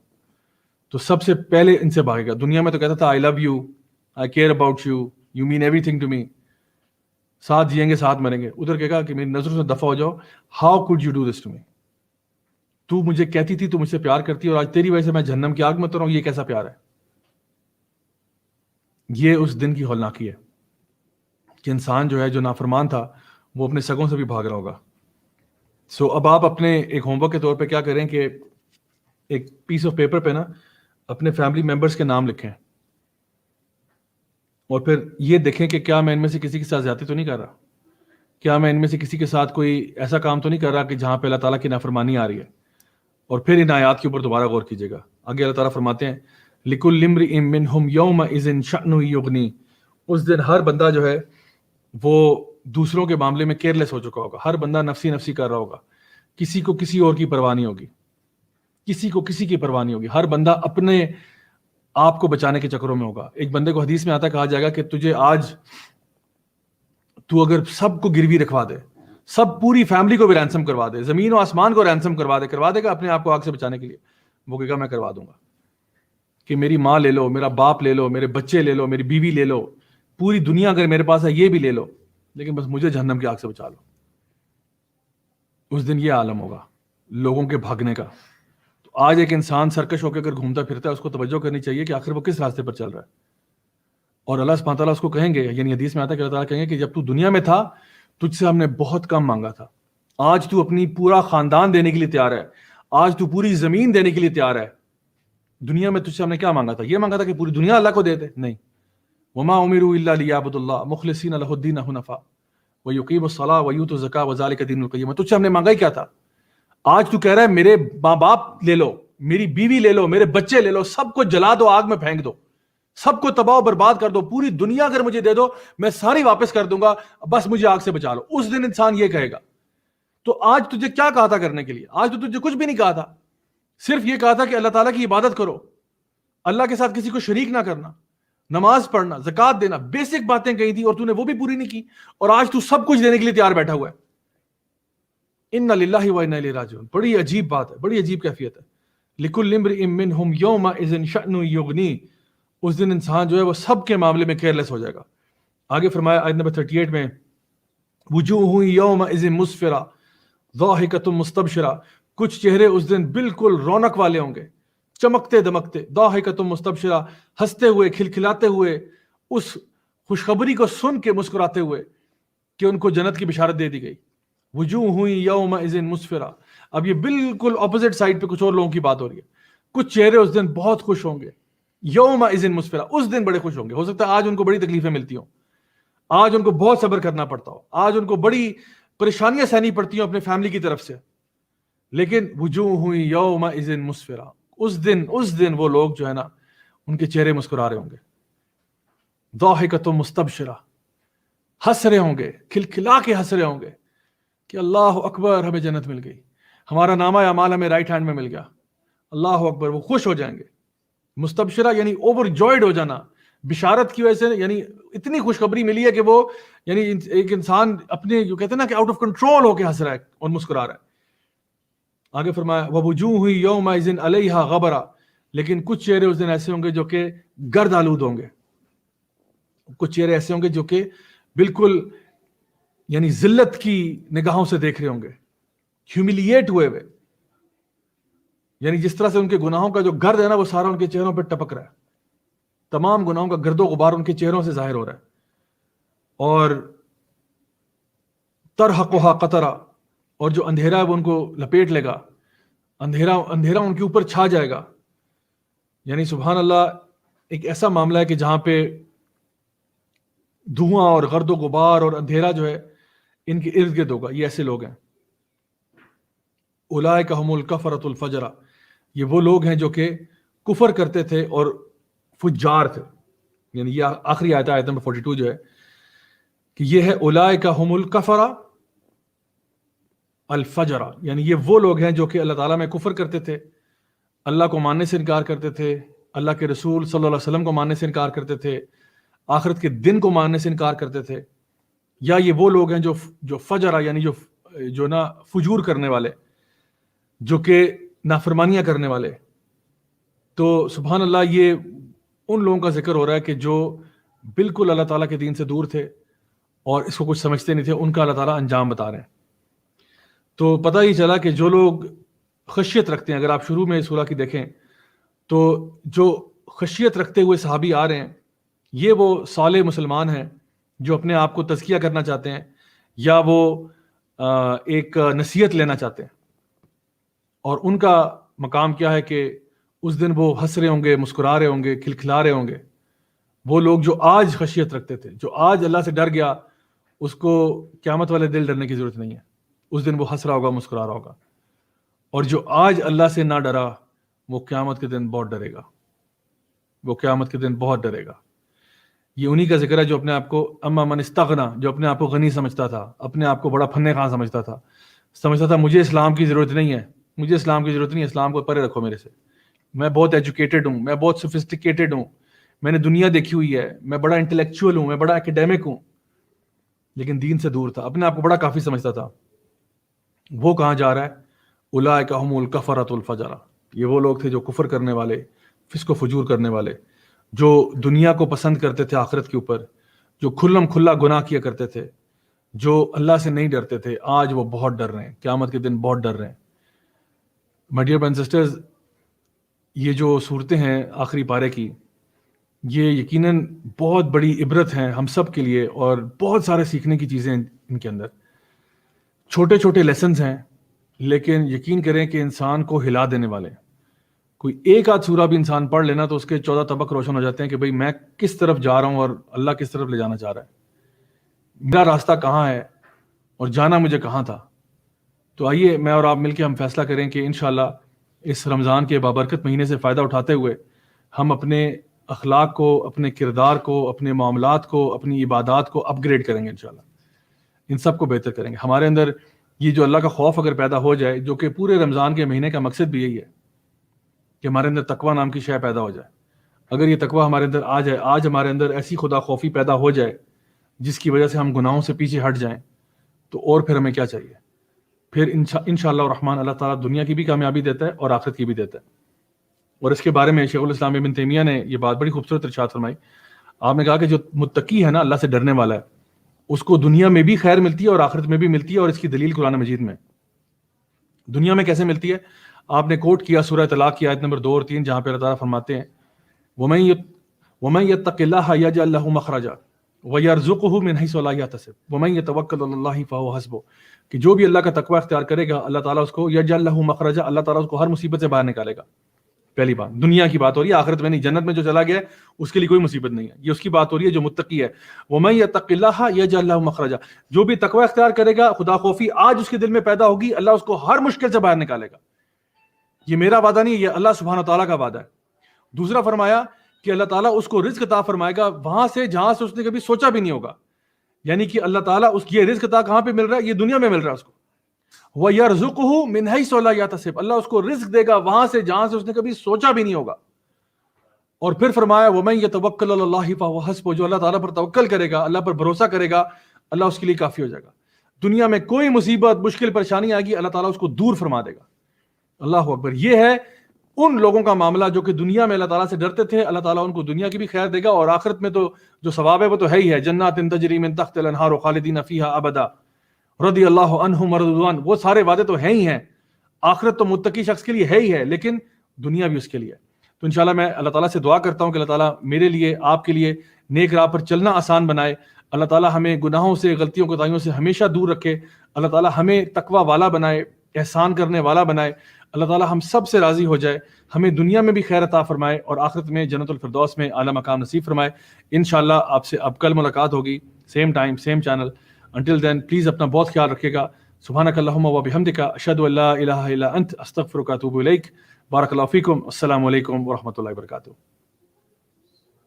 تو سب سے پہلے ان سے بھاگے گا. دنیا میں تو کہتا تھا I love you, I care about you, you mean everything to me, ساتھ جئیں گے ساتھ مریں گے. ادھر کہے گا کہ میری نظروں سے دفع ہو جاؤ، how could you do this to me, تو مجھے کہتی تھی تو مجھ سے پیار کرتی اور آج تیری وجہ سے میں جہنم کی آگ میں اتر رہا ہوں، یہ کیسا پیار ہے؟ یہ اس دن کی ہولناکی ہے کہ انسان جو ہے جو نافرمان تھا وہ اپنے سگوں سے بھی بھاگ رہا ہوگا. سو اب آپ اپنے ایک ہوم ورک کے طور پہ کیا کریں کہ ایک پیس آف پیپر پہ نا اپنے فیملی ممبرس کے نام لکھیں اور پھر یہ دیکھیں کہ کیا میں ان میں سے کسی کے ساتھ زیادتی تو نہیں کر رہا, کیا میں ان میں سے کسی کے ساتھ کوئی ایسا کام تو نہیں کر رہا کہ جہاں پہ اللہ تعالیٰ کی نافرمانی آ رہی ہے. اور پھر ان آیات کے اوپر دوبارہ غور کیجیے گا. آگے اللہ تعالیٰ فرماتے ہیں لِكُلِّ امْرِئٍ مِّنْهُمْ يَوْمَئِذٍ شَأْنٌ يُغْنِيهِ. اس دن ہر بندہ جو ہے وہ دوسروں کے معاملے میں کیئرلیس ہو چکا ہوگا. ہر بندہ نفسی نفسی کر رہا ہوگا, کسی کو کسی اور کی پرواہ نہیں ہوگی, کسی کو کسی کی پرواہ نہیں ہوگی. ہر بندہ اپنے آپ کو بچانے کے چکروں میں ہوگا. ایک بندے کو حدیث میں آتا کہا جائے گا کہ تجھے آج تو اگر سب کو گروی رکھوا دے, سب پوری فیملی کو بھی رینسم کروا دے, زمین و آسمان کو رینسم کروا دے گا اپنے آپ کو آگ سے بچانے کے لیے, وہ کہے گا میں کروا دوں گا. کہ میری ماں لے لو, میرا باپ لے لو, میرے بچے لے لو, میری بیوی لے لو, پوری دنیا اگر میرے پاس ہے یہ بھی لے لو, لیکن بس مجھے جہنم کی آگ سے بچا لو. اس دن یہ عالم ہوگا لوگوں کے بھاگنے کا. تو آج ایک انسان سرکش ہو کے اگر گھومتا پھرتا ہے اس کو توجہ کرنی چاہیے کہ آخر وہ کس راستے پر چل رہا ہے. اور اللہ سبحانہ تعالیٰ اس کو کہیں گے, یعنی حدیث میں آتا ہے کہ اللہ تعالیٰ کہیں گے کہ جب تو دنیا میں تھا تجھ سے ہم نے بہت کم مانگا تھا, آج تو اپنی پورا خاندان دینے کے لیے تیار ہے, آج تو پوری زمین دینے کے لیے تیار ہے. دنیا میں تجھ سے ہم نے کیا مانگا تھا؟ یہ مانگا تھا کہ پوری دنیا اللہ کو دے دے. نہیں, وما امروا الا ليعبدوا الله مخلصين له الدين حنفاء ويقيموا الصلاه ويؤتوا الزكاه وذلك دين القيم. تجھ سے ہم نے مانگا ہی کیا تھا؟ آج تو کہہ رہا ہے میرے ماں باپ لے لو, میری بیوی لے لو, میرے بچے لے لو, سب کو جلا دو, آگ میں پھینک دو, سب کو تباہ و برباد کر دو, پوری دنیا اگر مجھے دے دو میں ساری واپس کر دوں گا, بس مجھے آگ سے بچا لو. اس دن انسان یہ کہے گا. تو آج تجھے کیا کہا تھا کرنے کے لیے؟ آج تو تجھے کچھ بھی نہیں کہا تھا, صرف یہ کہا تھا کہ اللہ تعالیٰ کی عبادت کرو, اللہ کے ساتھ کسی کو شریک نہ کرنا, نماز پڑھنا, زکوٰۃ دینا, بیسک باتیں کہی تھی اور تو نے وہ بھی پوری نہیں کی, اور آج تو سب کچھ دینے کے لیے تیار بیٹھا ہوا ہے. اِنَّ لِلَّهِ وَإِنَّا إِلَيْهِ راجعون. بڑی عجیب بات ہے, بڑی عجیب کیفیت ہے. لِكُلِّ امْرِئٍ مِّنْهُمْ يَوْمَئِذٍ شَأْنٌ يُغْنِيهِ. اس دن انسان جو ہے وہ سب کے معاملے میں کیئرلیس ہو جائے گا. آگے فرمایا آیت نمبر 38 میں وجوہ یومئذ مسفرہ ضاحکۃ مستبشرہ. کچھ چہرے اس دن بالکل رونق والے ہوں گے, چمکتے دمکتے, ضاحکۃ مستبشرہ, ہنستے ہوئے, کھلکھلاتے ہوئے, اس خوشخبری کو سن کے مسکراتے ہوئے کہ ان کو جنت کی بشارت دے دی گئی. وجوہ یومئذ مسفرہ. اب یہ بالکل اپوزٹ سائڈ پہ کچھ اور لوگوں کی بات ہو رہی ہے. کچھ چہرے اس دن بہت خوش ہوں گے, یومئذ مسفرہ, اس دن بڑے خوش ہوں گے. ہو سکتا ہے آج ان کو بڑی تکلیفیں ملتی ہوں, آج ان کو بہت صبر کرنا پڑتا ہو, آج ان کو بڑی پریشانیاں سہنی پڑتی ہوں اپنے فیملی کی طرف سے, لیکن وجوہ یومئذ مسفرہ, اس دن وہ لوگ جو ہے نا ان کے چہرے مسکرا رہے ہوں گے. ضاحکۃ مستبشرہ, ہنس رہے ہوں گے, کھلکھلا کے ہنس رہے ہوں گے کہ اللہ اکبر, ہمیں جنت مل گئی, ہمارا نامہ اعمال ہمیں رائٹ ہینڈ میں مل گیا, اللہ اکبر. وہ خوش ہو جائیں گے. مستبشرہ یعنی اوور جوائڈ ہو جانا, بشارت کی وجہ سے, یعنی اتنی خوشخبری ملی ہے کہ وہ, یعنی ایک انسان اپنے جو کہتے ہیں نا کہ آؤٹ آف کنٹرول ہو کے ہنس رہا ہے اور مسکرا رہا ہے. آگے فرمایا وَوُجُوهٌ يَوْمَئِذٍ عَلَيْهَا غَبَرَةٌ. لیکن کچھ چہرے اس دن ایسے ہوں گے جو کہ گرد آلود ہوں گے, کچھ چہرے ایسے ہوں گے جو کہ بالکل یعنی ذلت کی نگاہوں سے دیکھ رہے ہوں گے, ہیوملیٹ ہوئے ہوئے, یعنی جس طرح سے ان کے گناہوں کا جو گرد ہے نا وہ سارا ان کے چہروں پہ ٹپک رہا ہے, تمام گناہوں کا گرد و غبار ان کے چہروں سے ظاہر ہو رہا ہے. اور ترحقها قطرہ, اور جو اندھیرا ہے وہ ان کو لپیٹ لے گا, اندھیرا ان کے اوپر چھا جائے گا. یعنی سبحان اللہ, ایک ایسا معاملہ ہے کہ جہاں پہ دھواں اور گرد و غبار اور اندھیرا جو ہے ان کے ارد گرد ہوگا. یہ ایسے لوگ ہیں اولئک ھم الکفرۃ الفجرہ, یہ وہ لوگ ہیں جو کہ کفر کرتے تھے اور فجار تھے. یعنی یہ آخری آیت نمبر 42 جو ہے کہ یہ ہے اولئک ھم الکفرہ الفجرہ, یعنی یہ وہ لوگ ہیں جو کہ اللہ تعالیٰ میں کفر کرتے تھے, اللہ کو ماننے سے انکار کرتے تھے, اللہ کے رسول صلی اللہ علیہ وسلم کو ماننے سے انکار کرتے تھے, آخرت کے دن کو ماننے سے انکار کرتے تھے. یا یہ وہ لوگ ہیں جو فجرہ یعنی جو نا فجور کرنے والے, جو کہ نافرمانیاں کرنے والے. تو سبحان اللہ, یہ ان لوگوں کا ذکر ہو رہا ہے کہ جو بالکل اللہ تعالیٰ کے دین سے دور تھے اور اس کو کچھ سمجھتے نہیں تھے, ان کا اللہ تعالیٰ انجام بتا رہے ہیں. تو پتہ ہی چلا کہ جو لوگ خشیت رکھتے ہیں, اگر آپ شروع میں سورہ کی دیکھیں تو جو خشیت رکھتے ہوئے صحابی آ رہے ہیں, یہ وہ صالح مسلمان ہیں جو اپنے آپ کو تزکیہ کرنا چاہتے ہیں یا وہ ایک نصیحت لینا چاہتے ہیں، اور ان کا مقام کیا ہے کہ اس دن وہ ہنس رہے ہوں گے، مسکرا رہے ہوں گے، کھلکھلا رہے ہوں گے۔ وہ لوگ جو آج خشیت رکھتے تھے، جو آج اللہ سے ڈر گیا، اس کو قیامت والے دل ڈرنے کی ضرورت نہیں ہے، اس دن وہ ہنس رہا ہوگا، مسکرا رہا ہوگا۔ اور جو آج اللہ سے نہ ڈرا، وہ قیامت کے دن بہت ڈرے گا، وہ قیامت کے دن بہت ڈرے گا۔ یہ انہی کا ذکر ہے جو اپنے آپ کو اما من استغنا، جو اپنے آپ کو غنی سمجھتا تھا، اپنے آپ کو بڑا فن خاں سمجھتا تھا مجھے اسلام کی ضرورت نہیں ہے، مجھے اسلام کی ضرورت نہیں ہے، اسلام کو پرے رکھو میرے سے، میں بہت ایجوکیٹڈ ہوں، میں بہت سوفسٹیکیٹڈ ہوں، میں نے دنیا دیکھی ہوئی ہے، میں بڑا انٹلیکچوئل ہوں، میں بڑا ایکیڈیمک ہوں، لیکن دین سے دور تھا، اپنے آپ کو بڑا کافی سمجھتا تھا۔ وہ کہاں جا رہا ہے؟ اولئک هم الکفرۃ الفجرہ، یہ وہ لوگ تھے جو کفر کرنے والے، فسق و فجور کرنے والے، جو دنیا کو پسند کرتے تھے آخرت کے اوپر، جو کھلم کھلا گناہ کیا کرتے تھے، جو اللہ سے نہیں ڈرتے تھے، آج وہ بہت ڈر رہے ہیں، قیامت کے دن بہت ڈر رہے ہیں۔ My dear brothers and sisters, یہ جو صورتیں ہیں آخری پارے کی، یہ یقیناً بہت بڑی عبرت ہیں ہم سب کے لیے، اور بہت سارے سیکھنے کی چیزیں ان کے اندر، چھوٹے چھوٹے لیسنز ہیں، لیکن یقین کریں کہ انسان کو ہلا دینے والے ہیں۔ کوئی ایک آدھ سورہ بھی انسان پڑھ لینا تو اس کے 14 طبق روشن ہو جاتے ہیں کہ بھئی میں کس طرف جا رہا ہوں اور اللہ کس طرف لے جانا چاہ رہا ہے، میرا راستہ کہاں ہے اور جانا مجھے کہاں تھا۔ تو آئیے میں اور آپ مل کے ہم فیصلہ کریں کہ انشاءاللہ اس رمضان کے بابرکت مہینے سے فائدہ اٹھاتے ہوئے ہم اپنے اخلاق کو، اپنے کردار کو، اپنے معاملات کو، اپنی عبادات کو اپ گریڈ کریں گے، انشاءاللہ ان سب کو بہتر کریں گے۔ ہمارے اندر یہ جو اللہ کا خوف اگر پیدا ہو جائے، جو کہ پورے رمضان کے مہینے کا مقصد بھی یہی ہے کہ ہمارے اندر تقوی نام کی شے پیدا ہو جائے، اگر یہ تقوی ہمارے اندر آ جائے، آج ہمارے اندر ایسی خدا خوفی پیدا ہو جائے جس کی وجہ سے ہم گناہوں سے پیچھے ہٹ جائیں، تو اور پھر ہمیں کیا چاہیے؟ پھر انشاءاللہ الرحمن اللہ تعالیٰ دنیا کی بھی کامیابی دیتا ہے اور آخرت کی بھی دیتا ہے۔ اور اس کے بارے میں شیخ الاسلام ابن تیمیہ نے یہ بات بڑی خوبصورت ارشاد فرمائی۔ آپ نے کہا کہ جو متقی ہے نا، اللہ سے ڈرنے والا ہے، اس کو دنیا میں بھی خیر ملتی ہے اور آخرت میں بھی ملتی ہے، اور اس کی دلیل قرآن مجید میں۔ دنیا میں کیسے ملتی ہے؟ آپ نے کوٹ کیا سورہ طلاق کی آیت نمبر 2 اور 3، جہاں پہ اللہ تعالیٰ فرماتے ہیں وَمَن يَتَّقِ اللَّهَ يَجْعَل لَّهُ مَخْرَجًا وَيَرْزُقْهُ مِنْ حَيْثُ لَا يَحْتَسِبُ وَمَن يَتَوَكَّلْ عَلَى اللَّهِ فَهُوَ حَسْبُهُ، کہ جو بھی اللہ کا تقوی اختیار کرے گا، اللہ تعالیٰ اس کو يَجْعَل لَّهُ مَخْرَجًا، اللہ تعالیٰ اس کو ہر مصیبت سے باہر نکالے گا۔ پہلی بات دنیا کی بات ہو رہی ہے، آخرت میں نہیں۔ جنت میں جو چلا گیا ہے اس کے لیے کوئی مصیبت نہیں ہے، یہ اس کی بات ہو رہی ہے جو متقی ہے۔ وَمَن يَتَّقِ اللَّهَ يَجْعَل لَّهُ مَخْرَجًا، جو بھی تقوی اختیار کرے گا، خدا خوفی آج اس کے دل میں پیدا ہوگی، اللہ اس کو ہر مشکل سے باہر نکالے گا۔ یہ میرا وعدہ نہیں ہے، یہ اللہ سبحانہ تعالیٰ کا وعدہ ہے۔ دوسرا فرمایا کہ اللہ تعالیٰ اس کو رزق عطا فرمائے گا وہاں سے جہاں سے اس نے کبھی سوچا بھی نہیں ہوگا، یعنی کہ اللہ تعالیٰ اس کی یہ رزق عطا کہاں پہ مل رہا ہے؟ یہ دنیا میں مل رہا ہے اس کو۔ وَيَرْزُقُهُ مِنْ حَيْثُ لَا يَحْتَسِبُ، اللہ اس کو رزق دے گا وہاں سے جہاں سے اس نے کبھی سوچا بھی نہیں ہوگا۔ اور پھر فرمایا وَمَن يَتَوَكَّلْ عَلَى اللَّهِ فَهُوَ حَسْبُهُ، جو اللہ تعالیٰ پر توکل کرے گا، اللہ پر بھروسہ کرے گا، اللہ اس کے لیے کافی ہو جائے گا۔ دنیا میں کوئی مصیبت، مشکل، پریشانی آئے گی، اللہ تعالیٰ اس کو دور فرما دے گا۔ اللہ اکبر۔ یہ ہے ان لوگوں کا معاملہ جو کہ دنیا میں اللہ تعالیٰ سے ڈرتے تھے، اللہ تعالیٰ ان کو دنیا کی بھی خیر دے گا، اور آخرت میں تو جو ثواب ہے وہ تو ہے ہی ہے، جنات تجری من تحت الانہار خالدین فیہا ابدا رضی اللہ عنہم ورضوا عنہ، وہ سارے وعدے تو ہیں ہی ہیں۔ آخرت تو متقی شخص کے لیے ہے ہی ہے، لیکن دنیا بھی اس کے لیے ہے۔ تو انشاءاللہ میں اللہ تعالیٰ سے دعا کرتا ہوں کہ اللہ تعالیٰ میرے لیے، آپ کے لیے نیک راہ پر چلنا آسان بنائے۔ اللہ تعالیٰ ہمیں گناہوں سے، غلطیوں کوتاہیوں سے ہمیشہ دور رکھے۔ اللہ تعالیٰ ہمیں تقوی والا بنائے، احسان کرنے والا بنائے۔ اللہ تعالیٰ ہم سب سے راضی ہو جائے، ہمیں دنیا میں بھی خیر عطا فرمائے اور آخرت میں جنت الفردوس میں اعلیٰ مقام نصیب فرمائے۔ انشاءاللہ آپ سے اب کل ملاقات ہوگی، same time same channel. Until then please اپنا بہت خیال رکھیے گا۔ سبحانک اللہم و بحمدک، اشہد ان لا الہ الا انت، استغفرک و اتوب الیک۔ بارک اللہ فیکم۔ السلام علیکم ورحمۃ اللہ وبرکاتہ۔